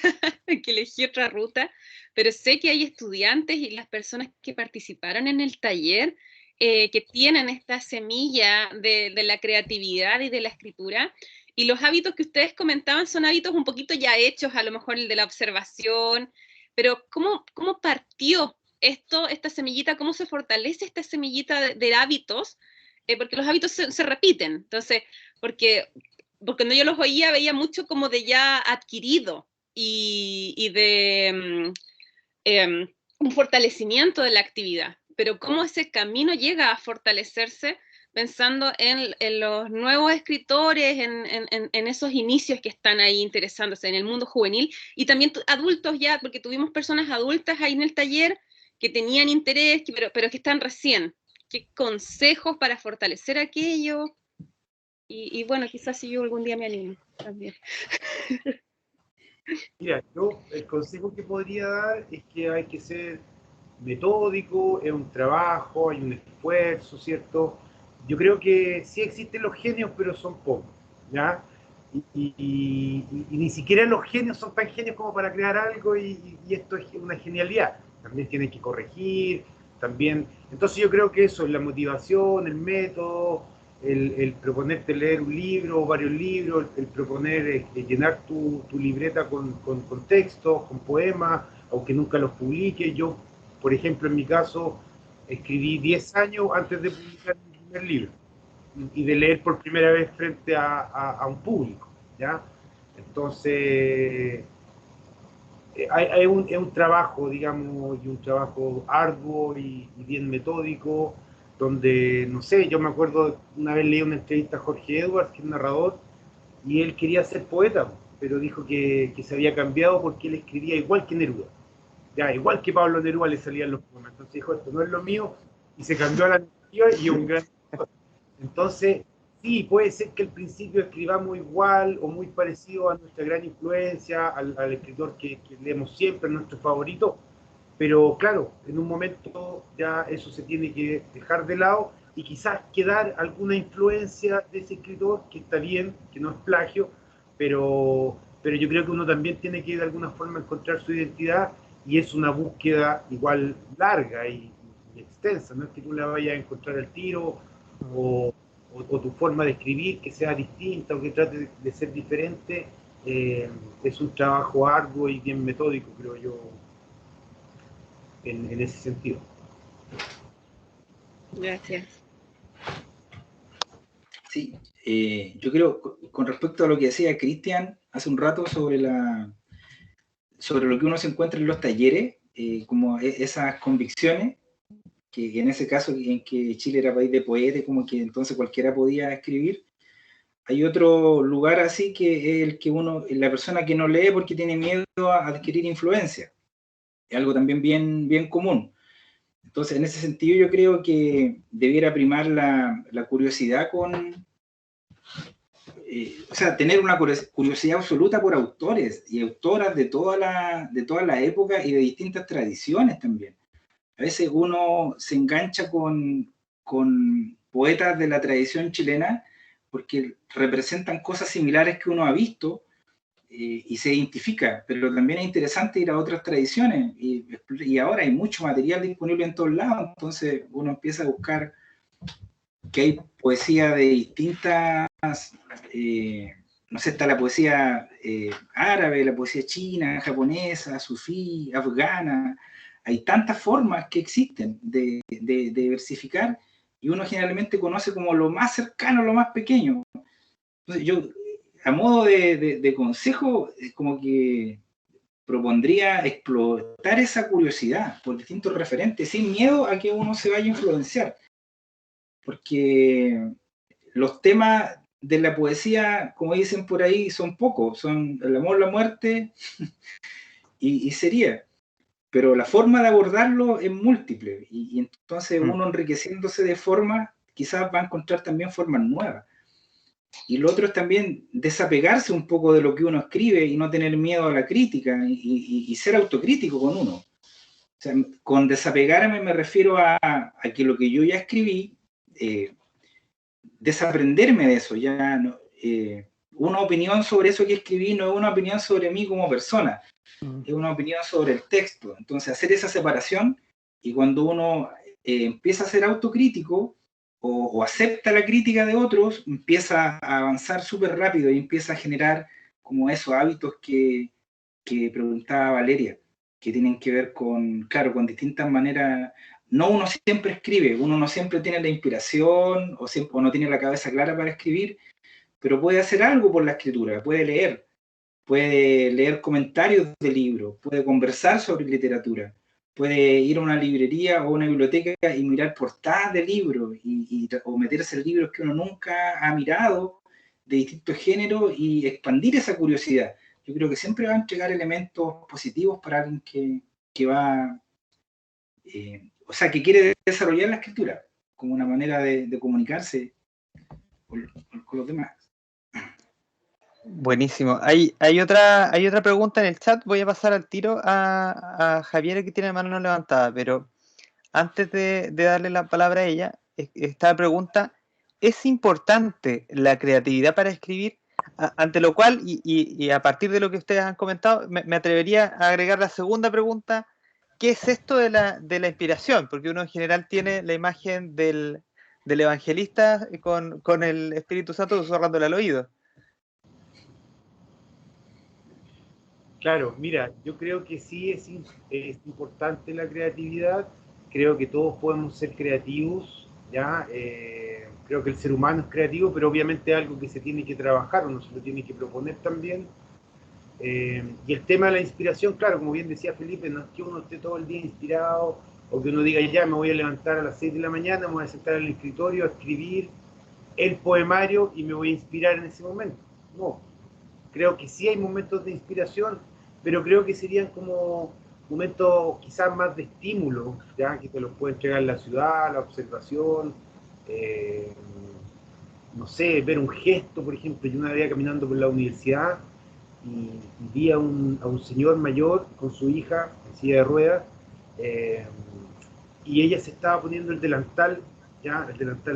que elegí otra ruta, pero sé que hay estudiantes y las personas que participaron en el taller que tienen esta semilla de la creatividad y de la escritura, y los hábitos que ustedes comentaban son hábitos un poquito ya hechos, a lo mejor el de la observación, pero ¿cómo partió esto, esta semillita, cómo se fortalece esta semillita de hábitos? Porque los hábitos se repiten, entonces, porque cuando yo los oía veía mucho como de ya adquirido y de un fortalecimiento de la actividad, pero cómo ese camino llega a fortalecerse pensando en los nuevos escritores, en esos inicios que están ahí interesándose en el mundo juvenil, y también adultos ya, porque tuvimos personas adultas ahí en el taller que tenían interés, pero que están recién. ¿Qué consejos para fortalecer aquello? Y bueno, quizás si yo algún día me animo también. Mira, yo el consejo que podría dar es que hay que ser metódico, es un trabajo, hay un esfuerzo, ¿cierto? Yo creo que sí existen los genios, pero son pocos, ¿ya? Y ni siquiera los genios son tan genios como para crear algo y esto es una genialidad. También tienen que corregir, también. Entonces yo creo que eso es la motivación, el método, el proponerte leer un libro o varios libros, el proponer llenar tu libreta con textos, con poemas, aunque nunca los publique. Yo, por ejemplo, en mi caso, escribí 10 años antes de publicar mi primer libro y de leer por primera vez frente a un público, ¿ya? Entonces, es un trabajo, digamos, y un trabajo arduo y bien metódico, donde, no sé, yo me acuerdo, una vez leí una entrevista a Jorge Edwards, que es narrador, y él quería ser poeta, pero dijo que se había cambiado porque él escribía igual que Neruda. Ya, igual que Pablo Neruda le salían los poemas. Entonces dijo, esto no es lo mío, y se cambió a la narrativa y un gran... Entonces, sí, puede ser que al principio escribamos igual o muy parecido a nuestra gran influencia, al escritor que leemos siempre, nuestro favorito, pero claro, en un momento ya eso se tiene que dejar de lado y quizás quedar alguna influencia de ese escritor, que está bien, que no es plagio, pero yo creo que uno también tiene que de alguna forma encontrar su identidad y es una búsqueda igual larga y extensa, no es que tú la vayas a encontrar al tiro o tu forma de escribir que sea distinta o que trate de ser diferente, es un trabajo arduo y bien metódico, creo yo, en ese sentido. Gracias. Sí, yo creo, con respecto a lo que decía Cristian hace un rato sobre lo que uno se encuentra en los talleres, como esas convicciones, que en ese caso en que Chile era país de poetas, como que entonces cualquiera podía escribir. Hay otro lugar así que es el que la persona que no lee porque tiene miedo a adquirir influencia. Es algo también bien común. Entonces, en ese sentido, yo creo que debiera primar la curiosidad o sea, tener una curiosidad absoluta por autores y autoras de toda la época y de distintas tradiciones también. A veces uno se engancha con poetas de la tradición chilena porque representan cosas similares que uno ha visto y se identifica, pero también es interesante ir a otras tradiciones y ahora hay mucho material disponible en todos lados, entonces uno empieza a buscar que hay poesía de distintas, no sé, está la poesía árabe, la poesía china, japonesa, sufí, afgana, hay tantas formas que existen de versificar y uno generalmente conoce como lo más cercano, lo más pequeño. Entonces yo, a modo de consejo, como que propondría explotar esa curiosidad por distintos referentes, sin miedo a que uno se vaya a influenciar. Porque los temas de la poesía, como dicen por ahí, son pocos, son el amor, la muerte y sería. Pero la forma de abordarlo es múltiple y entonces uno enriqueciéndose de formas, quizás va a encontrar también formas nuevas. Y lo otro es también desapegarse un poco de lo que uno escribe y no tener miedo a la crítica y ser autocrítico con uno. O sea, con desapegarme me refiero a que lo que yo ya escribí, desaprenderme de eso. Ya no, una opinión sobre eso que escribí no es una opinión sobre mí como persona, es una opinión sobre el texto. Entonces, hacer esa separación, y cuando uno empieza a ser autocrítico, o acepta la crítica de otros, empieza a avanzar súper rápido y empieza a generar como esos hábitos que preguntaba Valeria, que tienen que ver con, claro, con distintas maneras. No uno siempre escribe, uno no siempre tiene la inspiración o no tiene la cabeza clara para escribir, pero puede hacer algo por la escritura, puede leer comentarios de libros, puede conversar sobre literatura, puede ir a una librería o una biblioteca y mirar portadas de libros o meterse en libros que uno nunca ha mirado de distintos géneros y expandir esa curiosidad. Yo creo que siempre va a entregar elementos positivos para alguien que va, o sea, que quiere desarrollar la escritura como una manera de comunicarse con los demás. Buenísimo. Hay otra pregunta en el chat. Voy a pasar al tiro a Javier, que tiene la mano levantada, pero antes de darle la palabra a ella, esta pregunta: ¿es importante la creatividad para escribir? Ante lo cual, y a partir de lo que ustedes han comentado, me atrevería a agregar la segunda pregunta: ¿qué es esto de la inspiración? Porque uno en general tiene la imagen del evangelista con el Espíritu Santo susurrándole al oído. Claro, mira, yo creo que sí es importante la creatividad, creo que todos podemos ser creativos, ¿ya? Creo que el ser humano es creativo, pero obviamente es algo que se tiene que trabajar, uno se lo tiene que proponer también. Y el tema de la inspiración, claro, como bien decía Felipe, no es que uno esté todo el día inspirado, o que uno diga, ya me voy a levantar a las 6 de la mañana, me voy a sentar en el escritorio a escribir el poemario y me voy a inspirar en ese momento. No, creo que sí hay momentos de inspiración, pero creo que serían como momentos quizás más de estímulo, ya que te los puede entregar la ciudad, la observación, no sé, ver un gesto, por ejemplo. Yo una vez caminando por la universidad y vi a un señor mayor con su hija en silla de ruedas, y ella se estaba poniendo el delantal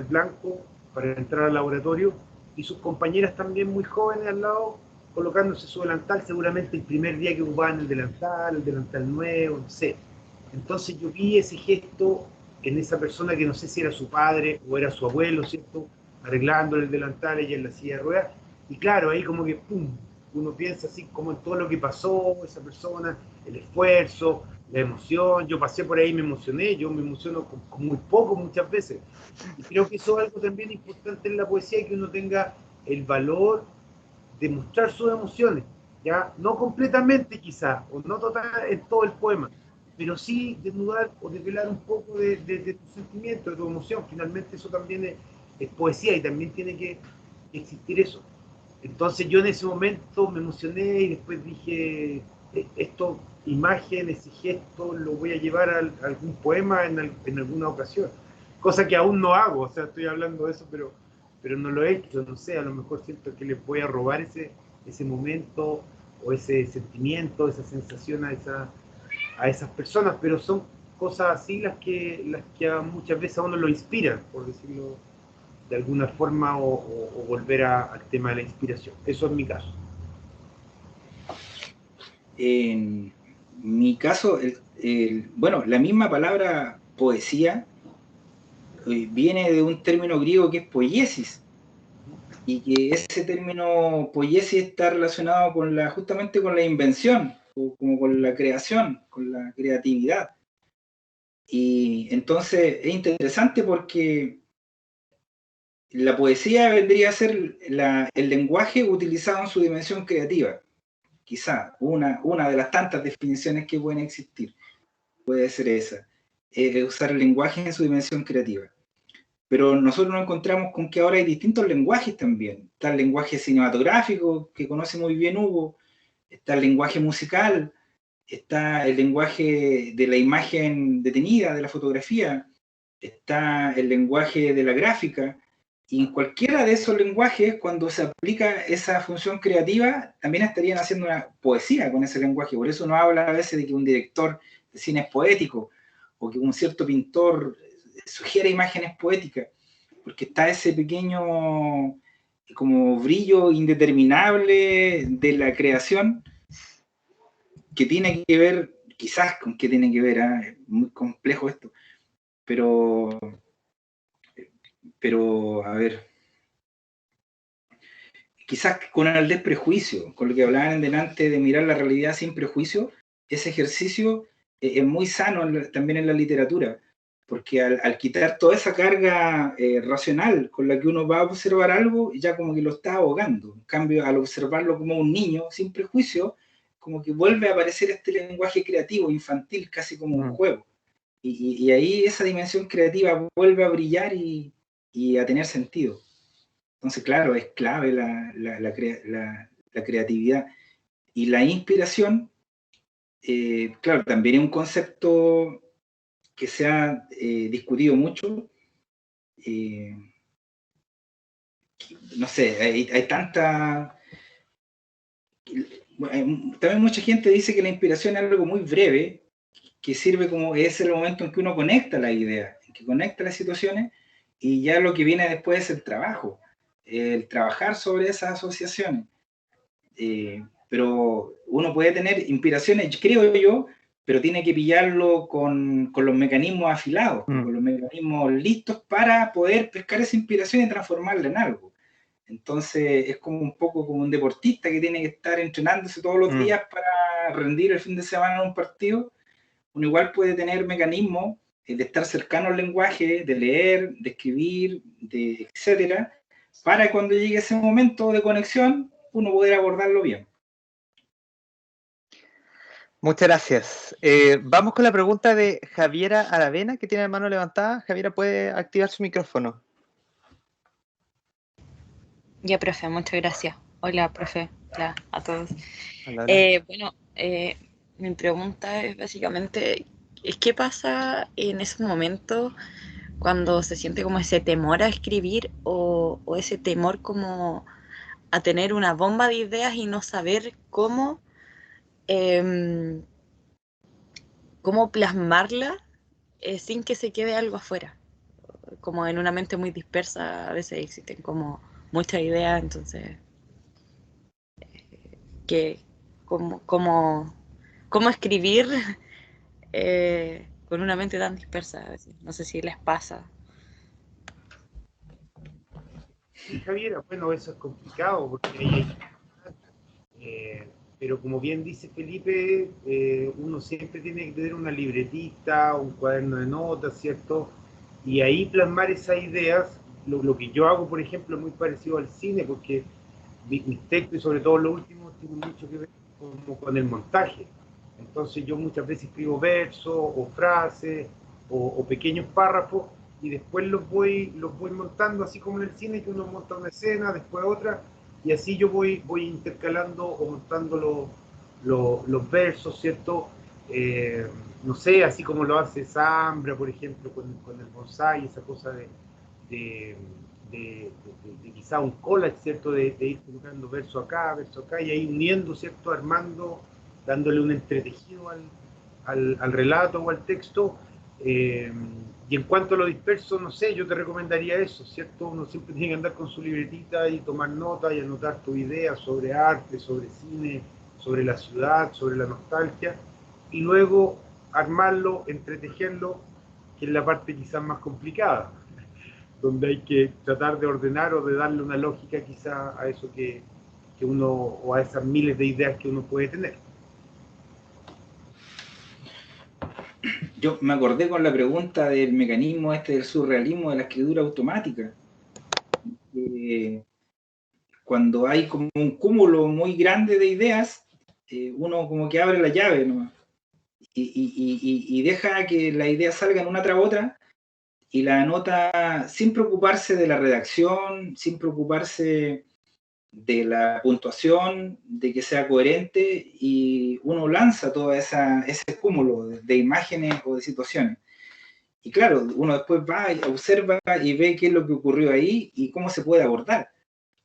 blanco para entrar al laboratorio, y sus compañeras también muy jóvenes al lado colocándose su delantal, seguramente el primer día que ocupaban el delantal nuevo, no sé. Entonces yo vi ese gesto en esa persona que no sé si era su padre o era su abuelo, ¿cierto? Arreglándole el delantal, ella en la silla de ruedas, y claro, ahí como que ¡pum! Uno piensa así como en todo lo que pasó, esa persona, el esfuerzo, la emoción. Yo pasé por ahí y me emocioné, yo me emociono con muy poco muchas veces. Y creo que eso es algo también importante en la poesía, que uno tenga el valor de mostrar sus emociones, ya no completamente quizás, o no total en todo el poema, pero sí desnudar o desvelar un poco de tu sentimiento, de tu emoción. Finalmente eso también es poesía, y también tiene que existir eso. Entonces yo en ese momento me emocioné y después dije, esto, imagen, ese gesto, lo voy a llevar a algún poema en alguna ocasión. Cosa que aún no hago, o sea, estoy hablando de eso, pero no lo he hecho, no sé, a lo mejor siento que les voy a robar ese momento o ese sentimiento, esa sensación a esas personas, pero son cosas así las que muchas veces a uno lo inspiran, por decirlo de alguna forma, o volver al tema de la inspiración. Eso es mi caso. En mi caso, bueno, la misma palabra poesía viene de un término griego que es poiesis, y que ese término poiesis está relacionado justamente con la invención, como con la creación, con la creatividad. Y entonces es interesante porque la poesía vendría a ser el lenguaje utilizado en su dimensión creativa. Quizá una de las tantas definiciones que pueden existir puede ser esa, usar el lenguaje en su dimensión creativa. Pero nosotros nos encontramos con que ahora hay distintos lenguajes también. Está el lenguaje cinematográfico, que conoce muy bien Hugo, está el lenguaje musical, está el lenguaje de la imagen detenida, de la fotografía, está el lenguaje de la gráfica, Y en cualquiera de esos lenguajes, cuando se aplica esa función creativa, también estarían haciendo una poesía con ese lenguaje. Por eso uno habla a veces de que un director de cine es poético, o que un cierto pintor sugiere imágenes poéticas, porque está ese pequeño como brillo indeterminable de la creación que tiene que ver, quizás con qué tiene que ver, es muy complejo esto, pero a ver, quizás con el desprejuicio, con lo que hablaban delante de mirar la realidad sin prejuicio, ese ejercicio es muy sano también en la literatura, porque al quitar toda esa carga racional con la que uno va a observar algo, ya como que lo está ahogando. En cambio, al observarlo como un niño, sin prejuicio, como que vuelve a aparecer este lenguaje creativo, infantil, casi como un juego. Y ahí esa dimensión creativa vuelve a brillar y a tener sentido. Entonces, claro, es clave la creatividad. Y la inspiración, claro, también es un concepto que se ha discutido mucho. No sé, hay tanta... También mucha gente dice que la inspiración es algo muy breve, que sirve como es el momento en que uno conecta las ideas, en que conecta las situaciones, y ya lo que viene después es el trabajo, el trabajar sobre esas asociaciones. Pero uno puede tener inspiraciones, creo yo, pero tiene que pillarlo con los mecanismos afilados, con los mecanismos listos para poder pescar esa inspiración y transformarla en algo. Entonces es como un poco como un deportista que tiene que estar entrenándose todos los días para rendir el fin de semana en un partido. Uno igual puede tener mecanismos de estar cercano al lenguaje, de leer, de escribir, etcétera, para cuando llegue ese momento de conexión, uno poder abordarlo bien. Muchas gracias. Vamos con la pregunta de Javiera Aravena, que tiene la mano levantada. Javiera, puede activar su micrófono. Ya, profe, muchas gracias. Hola, profe. Hola a todos. Hola, hola. Bueno, mi pregunta es básicamente, ¿qué pasa en ese momento cuando se siente como ese temor a escribir o ese temor como a tener una bomba de ideas y no saber cómo plasmarla sin que se quede algo afuera? Como en una mente muy dispersa, a veces existen como muchas ideas, entonces, ¿cómo escribir con una mente tan dispersa a veces? No sé si les pasa. Sí, Javiera, bueno, eso es complicado porque pero como bien dice Felipe, uno siempre tiene que tener una libretita, un cuaderno de notas, ¿cierto? Y ahí plasmar esas ideas. Lo que yo hago, por ejemplo, es muy parecido al cine, porque mis textos, y sobre todo los últimos, tienen mucho que ver con el montaje. Entonces yo muchas veces escribo versos o frases o pequeños párrafos y después los voy montando, así como en el cine, que uno monta una escena, después otra, y así yo voy intercalando o montando los versos, ¿cierto? No sé, así como lo hace Zambra, por ejemplo, con el bonsai, esa cosa de quizá un collage, ¿cierto? De ir colocando verso acá, y ahí uniendo, ¿cierto? Armando, dándole un entretejido al relato o al texto. Y en cuanto a lo disperso, no sé, yo te recomendaría eso, ¿cierto? Uno siempre tiene que andar con su libretita y tomar nota y anotar tu idea sobre arte, sobre cine, sobre la ciudad, sobre la nostalgia, y luego armarlo, entretejerlo, que es la parte quizás más complicada, donde hay que tratar de ordenar o de darle una lógica quizá a eso que uno, o a esas miles de ideas que uno puede tener. Yo me acordé con la pregunta del mecanismo del surrealismo de la escritura automática. Cuando hay como un cúmulo muy grande de ideas, uno como que abre la llave nomás, y deja que la idea salga en una tras otra, y la anota sin preocuparse de la redacción, sin preocuparse de la puntuación, de que sea coherente, y uno lanza todo ese cúmulo de imágenes o de situaciones. Y claro, uno después va y observa y ve qué es lo que ocurrió ahí y cómo se puede abordar.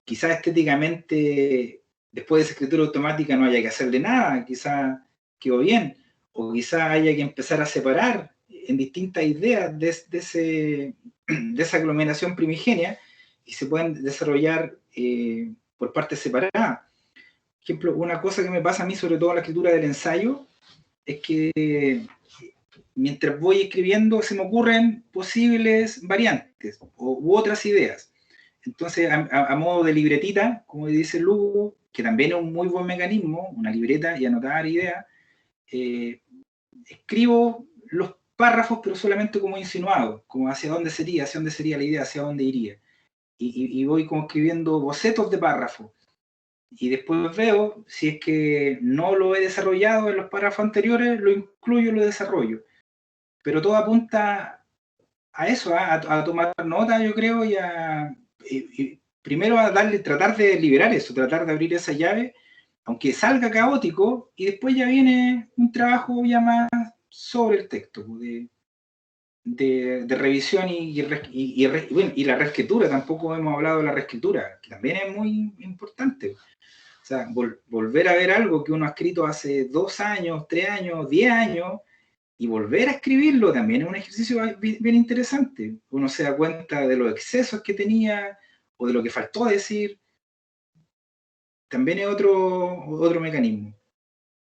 Quizás estéticamente, después de esa escritura automática no haya que hacerle nada, quizás quedó bien, o quizás haya que empezar a separar en distintas ideas de esa aglomeración primigenia y se pueden desarrollar por partes separadas. Por ejemplo, una cosa que me pasa a mí, sobre todo en la escritura del ensayo, es que mientras voy escribiendo se me ocurren posibles variantes u otras ideas. Entonces, a modo de libretita, como dice Lugo, que también es un muy buen mecanismo, una libreta y anotar ideas, escribo los párrafos, pero solamente como insinuado, como hacia dónde sería la idea, hacia dónde iría. Y voy como escribiendo bocetos de párrafos. Y después veo, si es que no lo he desarrollado en los párrafos anteriores, lo incluyo, lo desarrollo. Pero todo apunta a eso, a tomar nota, yo creo, y primero a tratar de liberar eso, tratar de abrir esa llave, aunque salga caótico, y después ya viene un trabajo ya más sobre el texto, de revisión bueno, y la reescritura. Tampoco hemos hablado de la reescritura, que también es muy importante. O sea, volver a ver algo que uno ha escrito hace 2 años, 3 años, 10 años, y volver a escribirlo también es un ejercicio bien interesante. Uno se da cuenta de los excesos que tenía o de lo que faltó decir. También es otro mecanismo.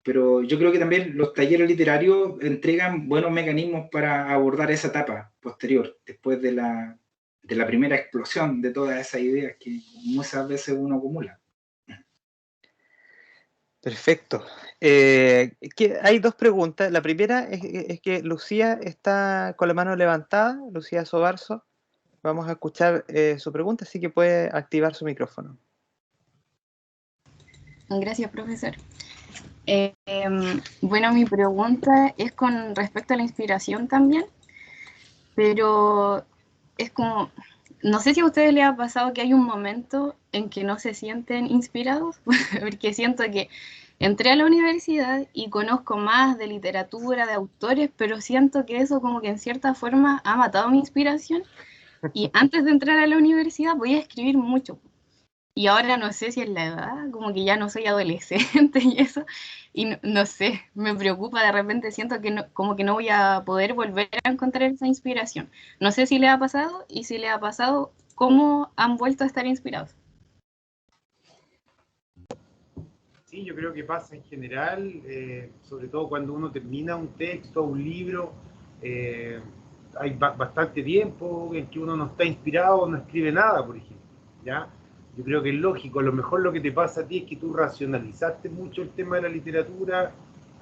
Pero yo creo que también los talleres literarios entregan buenos mecanismos para abordar esa etapa posterior, después de la primera explosión de todas esas ideas que muchas veces uno acumula. Perfecto. Hay 2 preguntas. La primera es que Lucía está con la mano levantada, Lucía Sobarzo. Vamos a escuchar su pregunta, así que puede activar su micrófono. Gracias, profesor. Bueno, mi pregunta es con respecto a la inspiración también, pero es como, no sé si a ustedes les ha pasado que hay un momento en que no se sienten inspirados, porque siento que entré a la universidad y conozco más de literatura, de autores, pero siento que eso como que en cierta forma ha matado mi inspiración, y antes de entrar a la universidad voy a escribir mucho. Y ahora no sé si es la edad, como que ya no soy adolescente y eso, y no sé, me preocupa, de repente siento que como que no voy a poder volver a encontrar esa inspiración. No sé si le ha pasado, y si le ha pasado, ¿cómo han vuelto a estar inspirados? Sí, yo creo que pasa en general, sobre todo cuando uno termina un texto, un libro, hay bastante tiempo en que uno no está inspirado, no escribe nada, por ejemplo, ¿ya? Yo creo que es lógico, a lo mejor lo que te pasa a ti es que tú racionalizaste mucho el tema de la literatura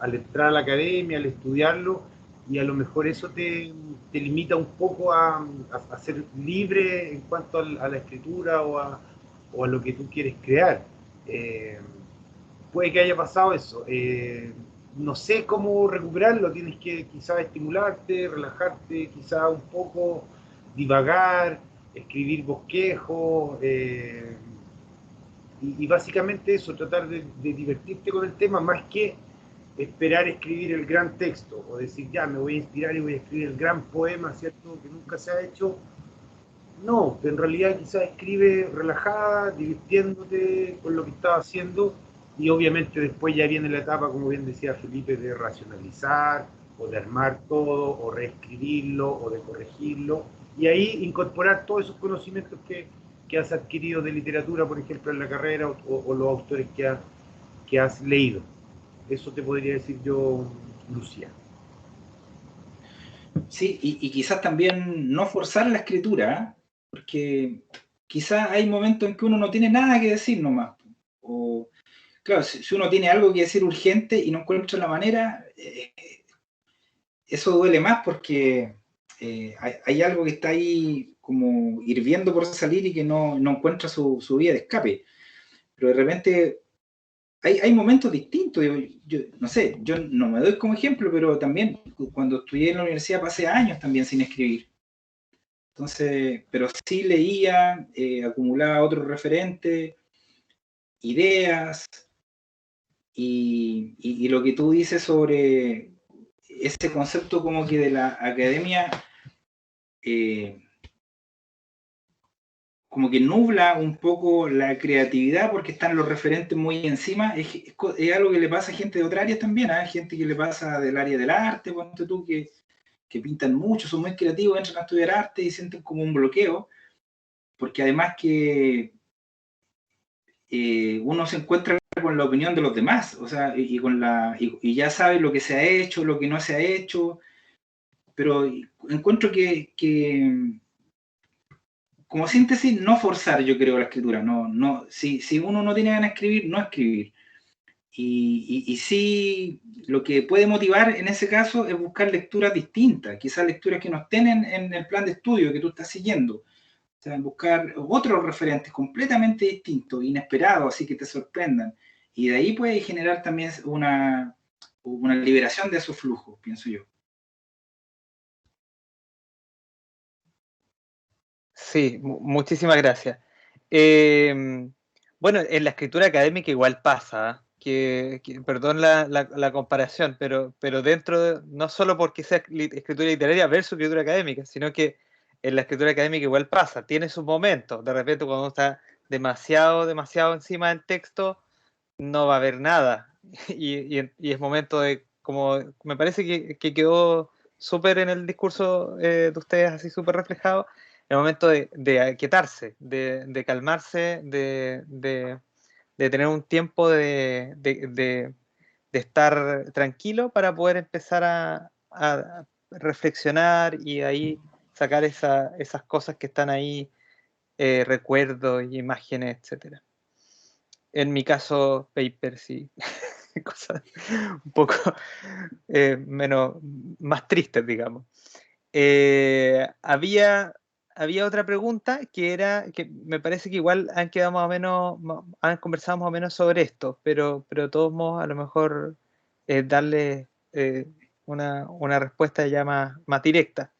al entrar a la academia, al estudiarlo, y a lo mejor eso te limita un poco a ser libre en cuanto a la escritura o a lo que tú quieres crear. Puede que haya pasado eso. No sé cómo recuperarlo, tienes que quizás estimularte, relajarte, quizás un poco divagar, escribir bosquejos, y básicamente eso, tratar de divertirte con el tema más que esperar escribir el gran texto o decir ya me voy a inspirar y voy a escribir el gran poema, ¿cierto? Que nunca se ha hecho. No, en realidad quizás escribe relajada, divirtiéndote con lo que estás haciendo, y obviamente después ya viene la etapa, como bien decía Felipe, de racionalizar o de armar todo o reescribirlo o de corregirlo y ahí incorporar todos esos conocimientos que has adquirido de literatura, por ejemplo, en la carrera o los autores que has leído. Eso te podría decir yo, Lucía. Sí, y quizás también no forzar la escritura, ¿eh? Porque quizás hay momentos en que uno no tiene nada que decir nomás. O, claro, si uno tiene algo que decir urgente y no encuentra la manera, eso duele más porque hay algo que está ahí como hirviendo por salir y que no encuentra su vía de escape. Pero de repente hay momentos distintos. Yo no sé, yo no me doy como ejemplo, pero también cuando estudié en la universidad pasé años también sin escribir. Entonces, pero sí leía, acumulaba otros referentes, ideas, y lo que tú dices sobre ese concepto como que de la academia como que nubla un poco la creatividad porque están los referentes muy encima. Es algo que le pasa a gente de otras áreas también, ¿eh? Gente que le pasa del área del arte, ponte tú, que pintan mucho, son muy creativos, entran a estudiar arte y sienten como un bloqueo, porque además que uno se encuentra con la opinión de los demás, o sea, y ya sabe lo que se ha hecho, lo que no se ha hecho, pero encuentro que como síntesis, no forzar, yo creo, la escritura. Si uno no tiene ganas de escribir, no escribir. Y sí, lo que puede motivar en ese caso es buscar lecturas distintas, quizás lecturas que no estén en el plan de estudio que tú estás siguiendo. O sea, buscar otros referentes completamente distintos, inesperados, así que te sorprendan. Y de ahí puede generar también una liberación de esos flujos, pienso yo. Sí, muchísimas gracias. Bueno, en la escritura académica igual pasa, perdón la comparación, pero dentro no solo porque sea escritura literaria versus escritura académica, sino que en la escritura académica igual pasa, tiene sus momentos. De repente cuando uno está demasiado encima del texto, no va a haber nada. Y es momento de, como me parece que quedó súper en el discurso de ustedes, así súper reflejado, el momento de aquietarse, de calmarse, de tener un tiempo de estar tranquilo para poder empezar a reflexionar y ahí sacar esas cosas que están ahí, recuerdos, imágenes, etcétera. En mi caso, papers y cosas un poco más tristes, digamos. Había otra pregunta que era, que me parece que igual han quedado más o menos, han conversado más o menos sobre esto, pero de todos modos a lo mejor darle una respuesta ya más directa.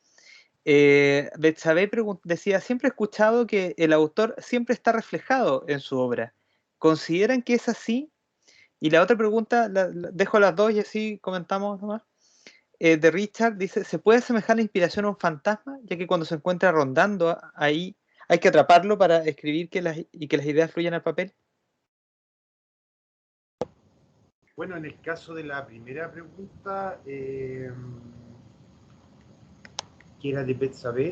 Betsabé decía, siempre he escuchado que el autor siempre está reflejado en su obra. ¿Consideran que es así? Y la otra pregunta, dejo las dos y así comentamos nomás. De Richard dice, ¿se puede asemejar la inspiración a un fantasma? Ya que cuando se encuentra rondando ahí, hay que atraparlo para escribir y que las ideas fluyan al papel. Bueno, en el caso de la primera pregunta, que era de Betsabé,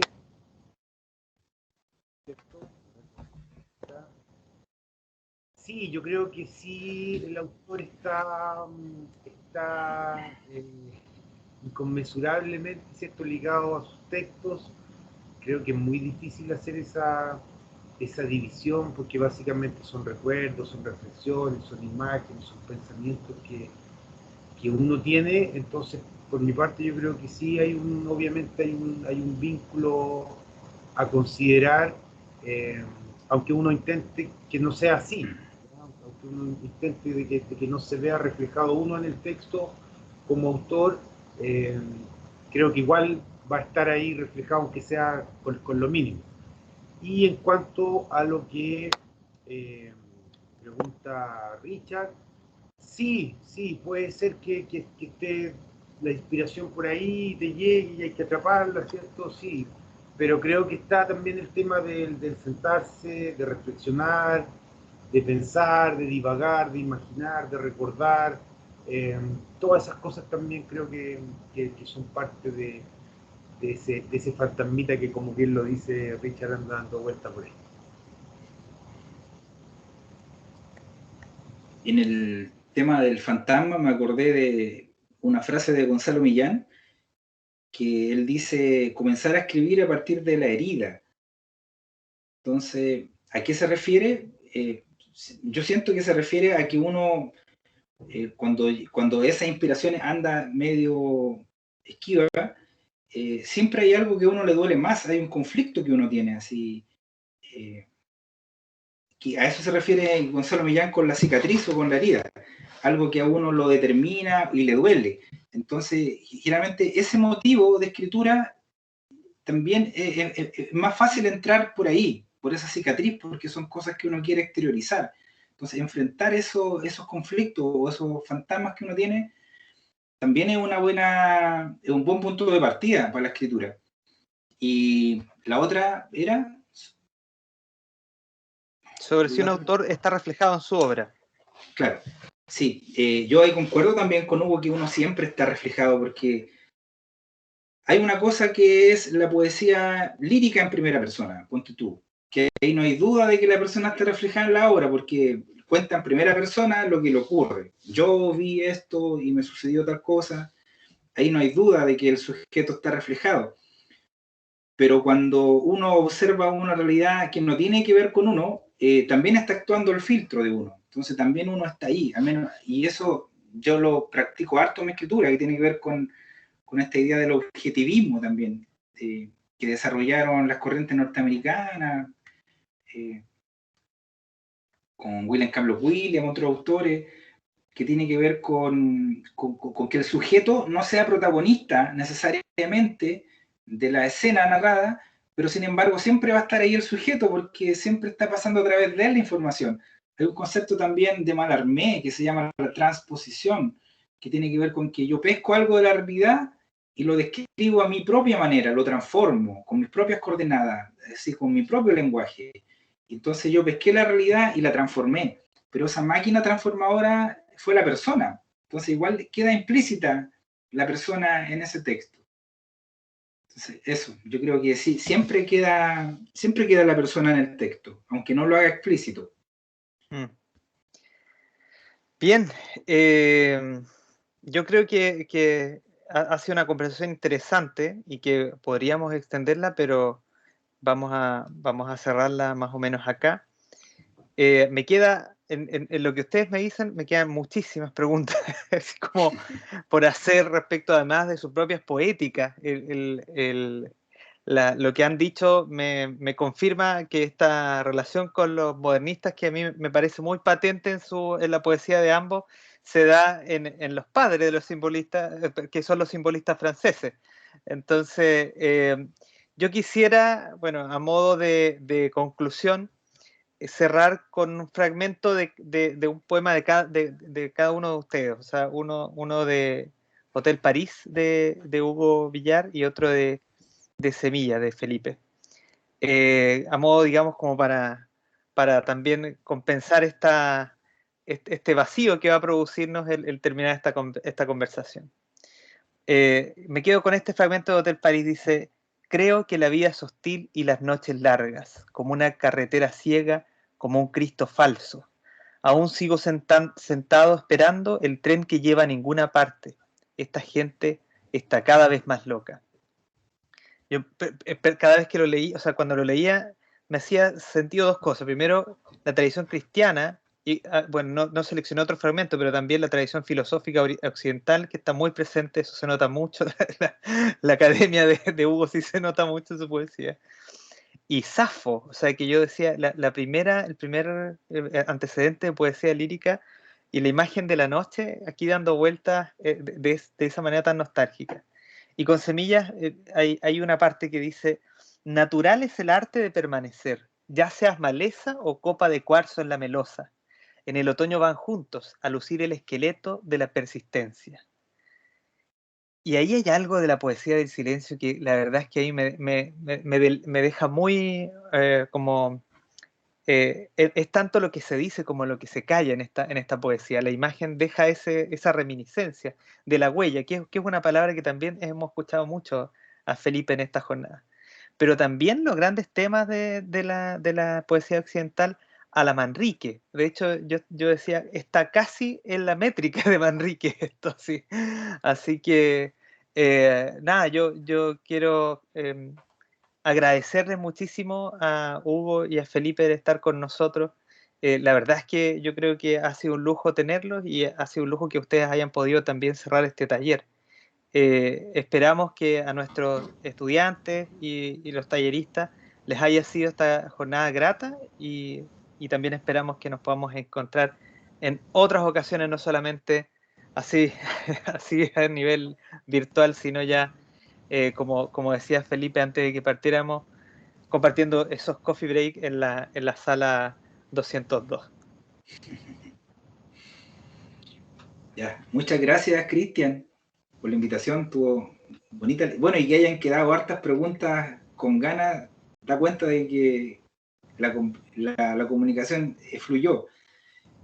sí, yo creo que sí, el autor está inconmensurablemente, ¿cierto?, ligado a sus textos. Creo que es muy difícil hacer esa división porque básicamente son recuerdos, son reflexiones, son imágenes, son pensamientos que uno tiene. Entonces, por mi parte, yo creo que sí obviamente hay un vínculo a considerar, aunque uno intente que no sea así, ¿no? Aunque uno intente de que no se vea reflejado uno en el texto como autor, creo que igual va a estar ahí reflejado, aunque sea con lo mínimo. Y en cuanto a lo que pregunta Richard, sí, puede ser que esté la inspiración por ahí, te llegue y hay que atraparla, ¿cierto? Sí, pero creo que está también el tema del sentarse, de reflexionar, de pensar, de divagar, de imaginar, de recordar. Todas esas cosas también creo que son parte de ese fantasmita que, como bien lo dice Richard, anda dando vuelta por ahí. En el tema del fantasma me acordé de una frase de Gonzalo Millán, que él dice comenzar a escribir a partir de la herida. Entonces, ¿a qué se refiere? Yo siento que se refiere a que uno, cuando esa inspiración anda medio esquiva, siempre hay algo que a uno le duele más, hay un conflicto que uno tiene, así. Que a eso se refiere Gonzalo Millán con la cicatriz o con la herida, algo que a uno lo determina y le duele. Entonces, generalmente ese motivo de escritura también es más fácil entrar por ahí, por esa cicatriz, porque son cosas que uno quiere exteriorizar. Entonces, enfrentar esos conflictos o esos fantasmas que uno tiene también es un buen punto de partida para la escritura. Y la otra era... Sobre si un autor está reflejado en su obra. Claro, sí. Yo ahí concuerdo también con Hugo que uno siempre está reflejado, porque hay una cosa que es la poesía lírica en primera persona, ponte tú, que ahí no hay duda de que la persona está reflejada en la obra, porque cuenta en primera persona lo que le ocurre. Yo vi esto y me sucedió tal cosa, ahí no hay duda de que el sujeto está reflejado. Pero cuando uno observa una realidad que no tiene que ver con uno, también está actuando el filtro de uno. Entonces también uno está ahí, al menos, y eso yo lo practico harto en mi escritura, que tiene que ver con esta idea del objetivismo también, que desarrollaron las corrientes norteamericanas, con William Carlos Williams, otros autores, que tiene que ver con que el sujeto no sea protagonista necesariamente de la escena narrada, pero sin embargo siempre va a estar ahí el sujeto porque siempre está pasando a través de él la información. Hay un concepto también de Mallarmé que se llama la transposición, que tiene que ver con que yo pesco algo de la realidad y lo describo a mi propia manera, lo transformo con mis propias coordenadas, es decir, con mi propio lenguaje. Entonces yo pesqué la realidad y la transformé, pero esa máquina transformadora fue la persona. Entonces igual queda implícita la persona en ese texto. Entonces, eso, yo creo que sí, siempre queda la persona en el texto, aunque no lo haga explícito. Bien, yo creo que ha sido una conversación interesante y que podríamos extenderla, pero vamos a cerrarla más o menos acá. Me queda, en lo que ustedes me dicen, me quedan muchísimas preguntas, así como por hacer respecto además de sus propias poéticas. Lo que han dicho me confirma que esta relación con los modernistas, que a mí me parece muy patente en la poesía de ambos, se da en los padres de los simbolistas, que son los simbolistas franceses. Entonces, yo quisiera, bueno, a modo de conclusión, cerrar con un fragmento de un poema de cada uno de ustedes, o sea, uno de Hotel París de Hugo Villar y otro de Semilla de Felipe. A modo, digamos, como para también compensar este vacío que va a producirnos el terminar esta conversación. Me quedo con este fragmento de Hotel París, dice: creo que la vida es hostil y las noches largas, como una carretera ciega, como un Cristo falso. Aún sigo sentado esperando el tren que lleva a ninguna parte. Esta gente está cada vez más loca. Yo cada vez que lo leí, o sea, cuando lo leía, me hacía sentido dos cosas. Primero, la tradición cristiana, y bueno, no seleccioné otro fragmento, pero también la tradición filosófica occidental, que está muy presente, eso se nota mucho. La academia de Hugo sí se nota mucho en su poesía. Y Safo, o sea, que yo decía, el primer antecedente de poesía lírica y la imagen de la noche, aquí dando vueltas de esa manera tan nostálgica. Y con Semillas hay una parte que dice: natural es el arte de permanecer, ya seas maleza o copa de cuarzo en la melosa. En el otoño van juntos a lucir el esqueleto de la persistencia. Y ahí hay algo de la poesía del silencio que la verdad es que ahí me deja muy como... es tanto lo que se dice como lo que se calla en esta poesía. La imagen deja esa reminiscencia de la huella, que es una palabra que también hemos escuchado mucho a Felipe en esta jornada. Pero también los grandes temas de la poesía occidental a la Manrique. De hecho, yo decía, está casi en la métrica de Manrique esto, sí. Así que, nada, yo quiero agradecerles muchísimo a Hugo y a Felipe de estar con nosotros. La verdad es que yo creo que ha sido un lujo tenerlos y ha sido un lujo que ustedes hayan podido también cerrar este taller. Esperamos que a nuestros estudiantes y los talleristas les haya sido esta jornada grata y también esperamos que nos podamos encontrar en otras ocasiones, no solamente así, así a nivel virtual, sino ya, como decía Felipe antes de que partiéramos, compartiendo esos coffee break en la sala 202. Ya, muchas gracias, Cristian, por la invitación. Estuvo bonita. Bueno, y que hayan quedado hartas preguntas con ganas da cuenta de que la comunicación fluyó.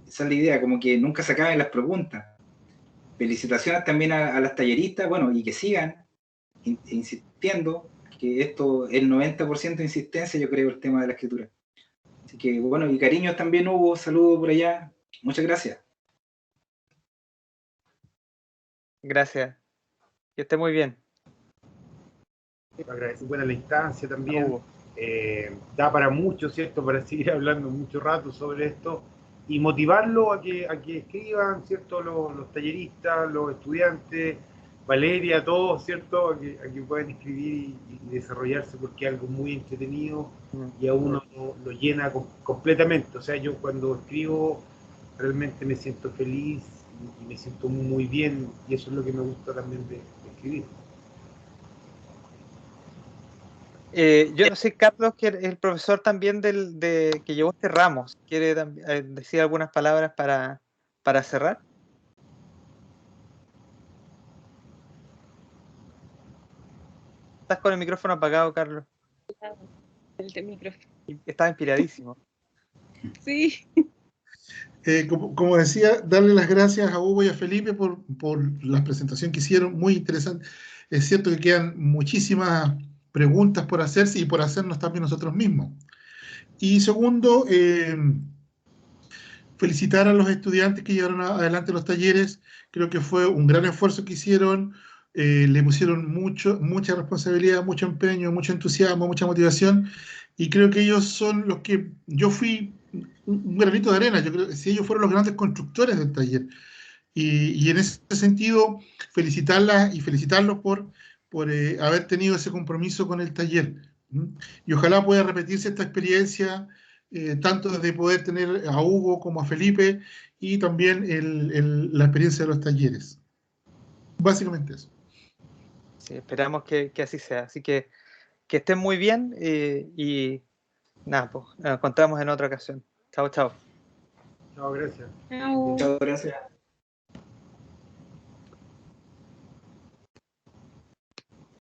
Esa es la idea, como que nunca se acaben las preguntas. Felicitaciones también a las talleristas, bueno, y que sigan insistiendo, que esto es el 90% de insistencia, yo creo, el tema de la escritura. Así que, bueno, y cariños también, Hugo, saludos por allá. Muchas gracias. Gracias. Que esté muy bien. Agradecer buena la instancia también. Hugo. Da para mucho, ¿cierto? Para seguir hablando mucho rato sobre esto y motivarlo a que escriban, ¿cierto? Los talleristas, los estudiantes, Valeria, todos, ¿cierto? A que puedan escribir y desarrollarse, porque es algo muy entretenido y a uno lo llena completamente. O sea, yo cuando escribo realmente me siento feliz y me siento muy bien, y eso es lo que me gusta también de escribir. Yo no sé, Carlos, que es el profesor también que llevó este ramo. ¿Quiere decir algunas palabras para cerrar? Estás con el micrófono apagado, Carlos. El micrófono. Estaba inspiradísimo. Sí. Como decía, darle las gracias a Hugo y a Felipe por la presentación que hicieron, muy interesante. Es cierto que quedan muchísimas preguntas por hacerse y por hacernos también nosotros mismos. Y segundo, felicitar a los estudiantes que llevaron adelante los talleres. Creo que fue un gran esfuerzo que hicieron, le pusieron mucha responsabilidad, mucho empeño, mucho entusiasmo, mucha motivación, y creo que ellos son los que, yo fui un granito de arena, yo creo que sí, ellos fueron los grandes constructores del taller. Y en ese sentido, felicitarlas y felicitarlos por haber tenido ese compromiso con el taller. Y ojalá pueda repetirse esta experiencia, tanto de poder tener a Hugo como a Felipe, y también la experiencia de los talleres. Básicamente eso. Sí, esperamos que así sea. Así que estén muy bien y nada, pues nos encontramos en otra ocasión. Chao, chao. Chao, gracias. Chao. Muchas gracias.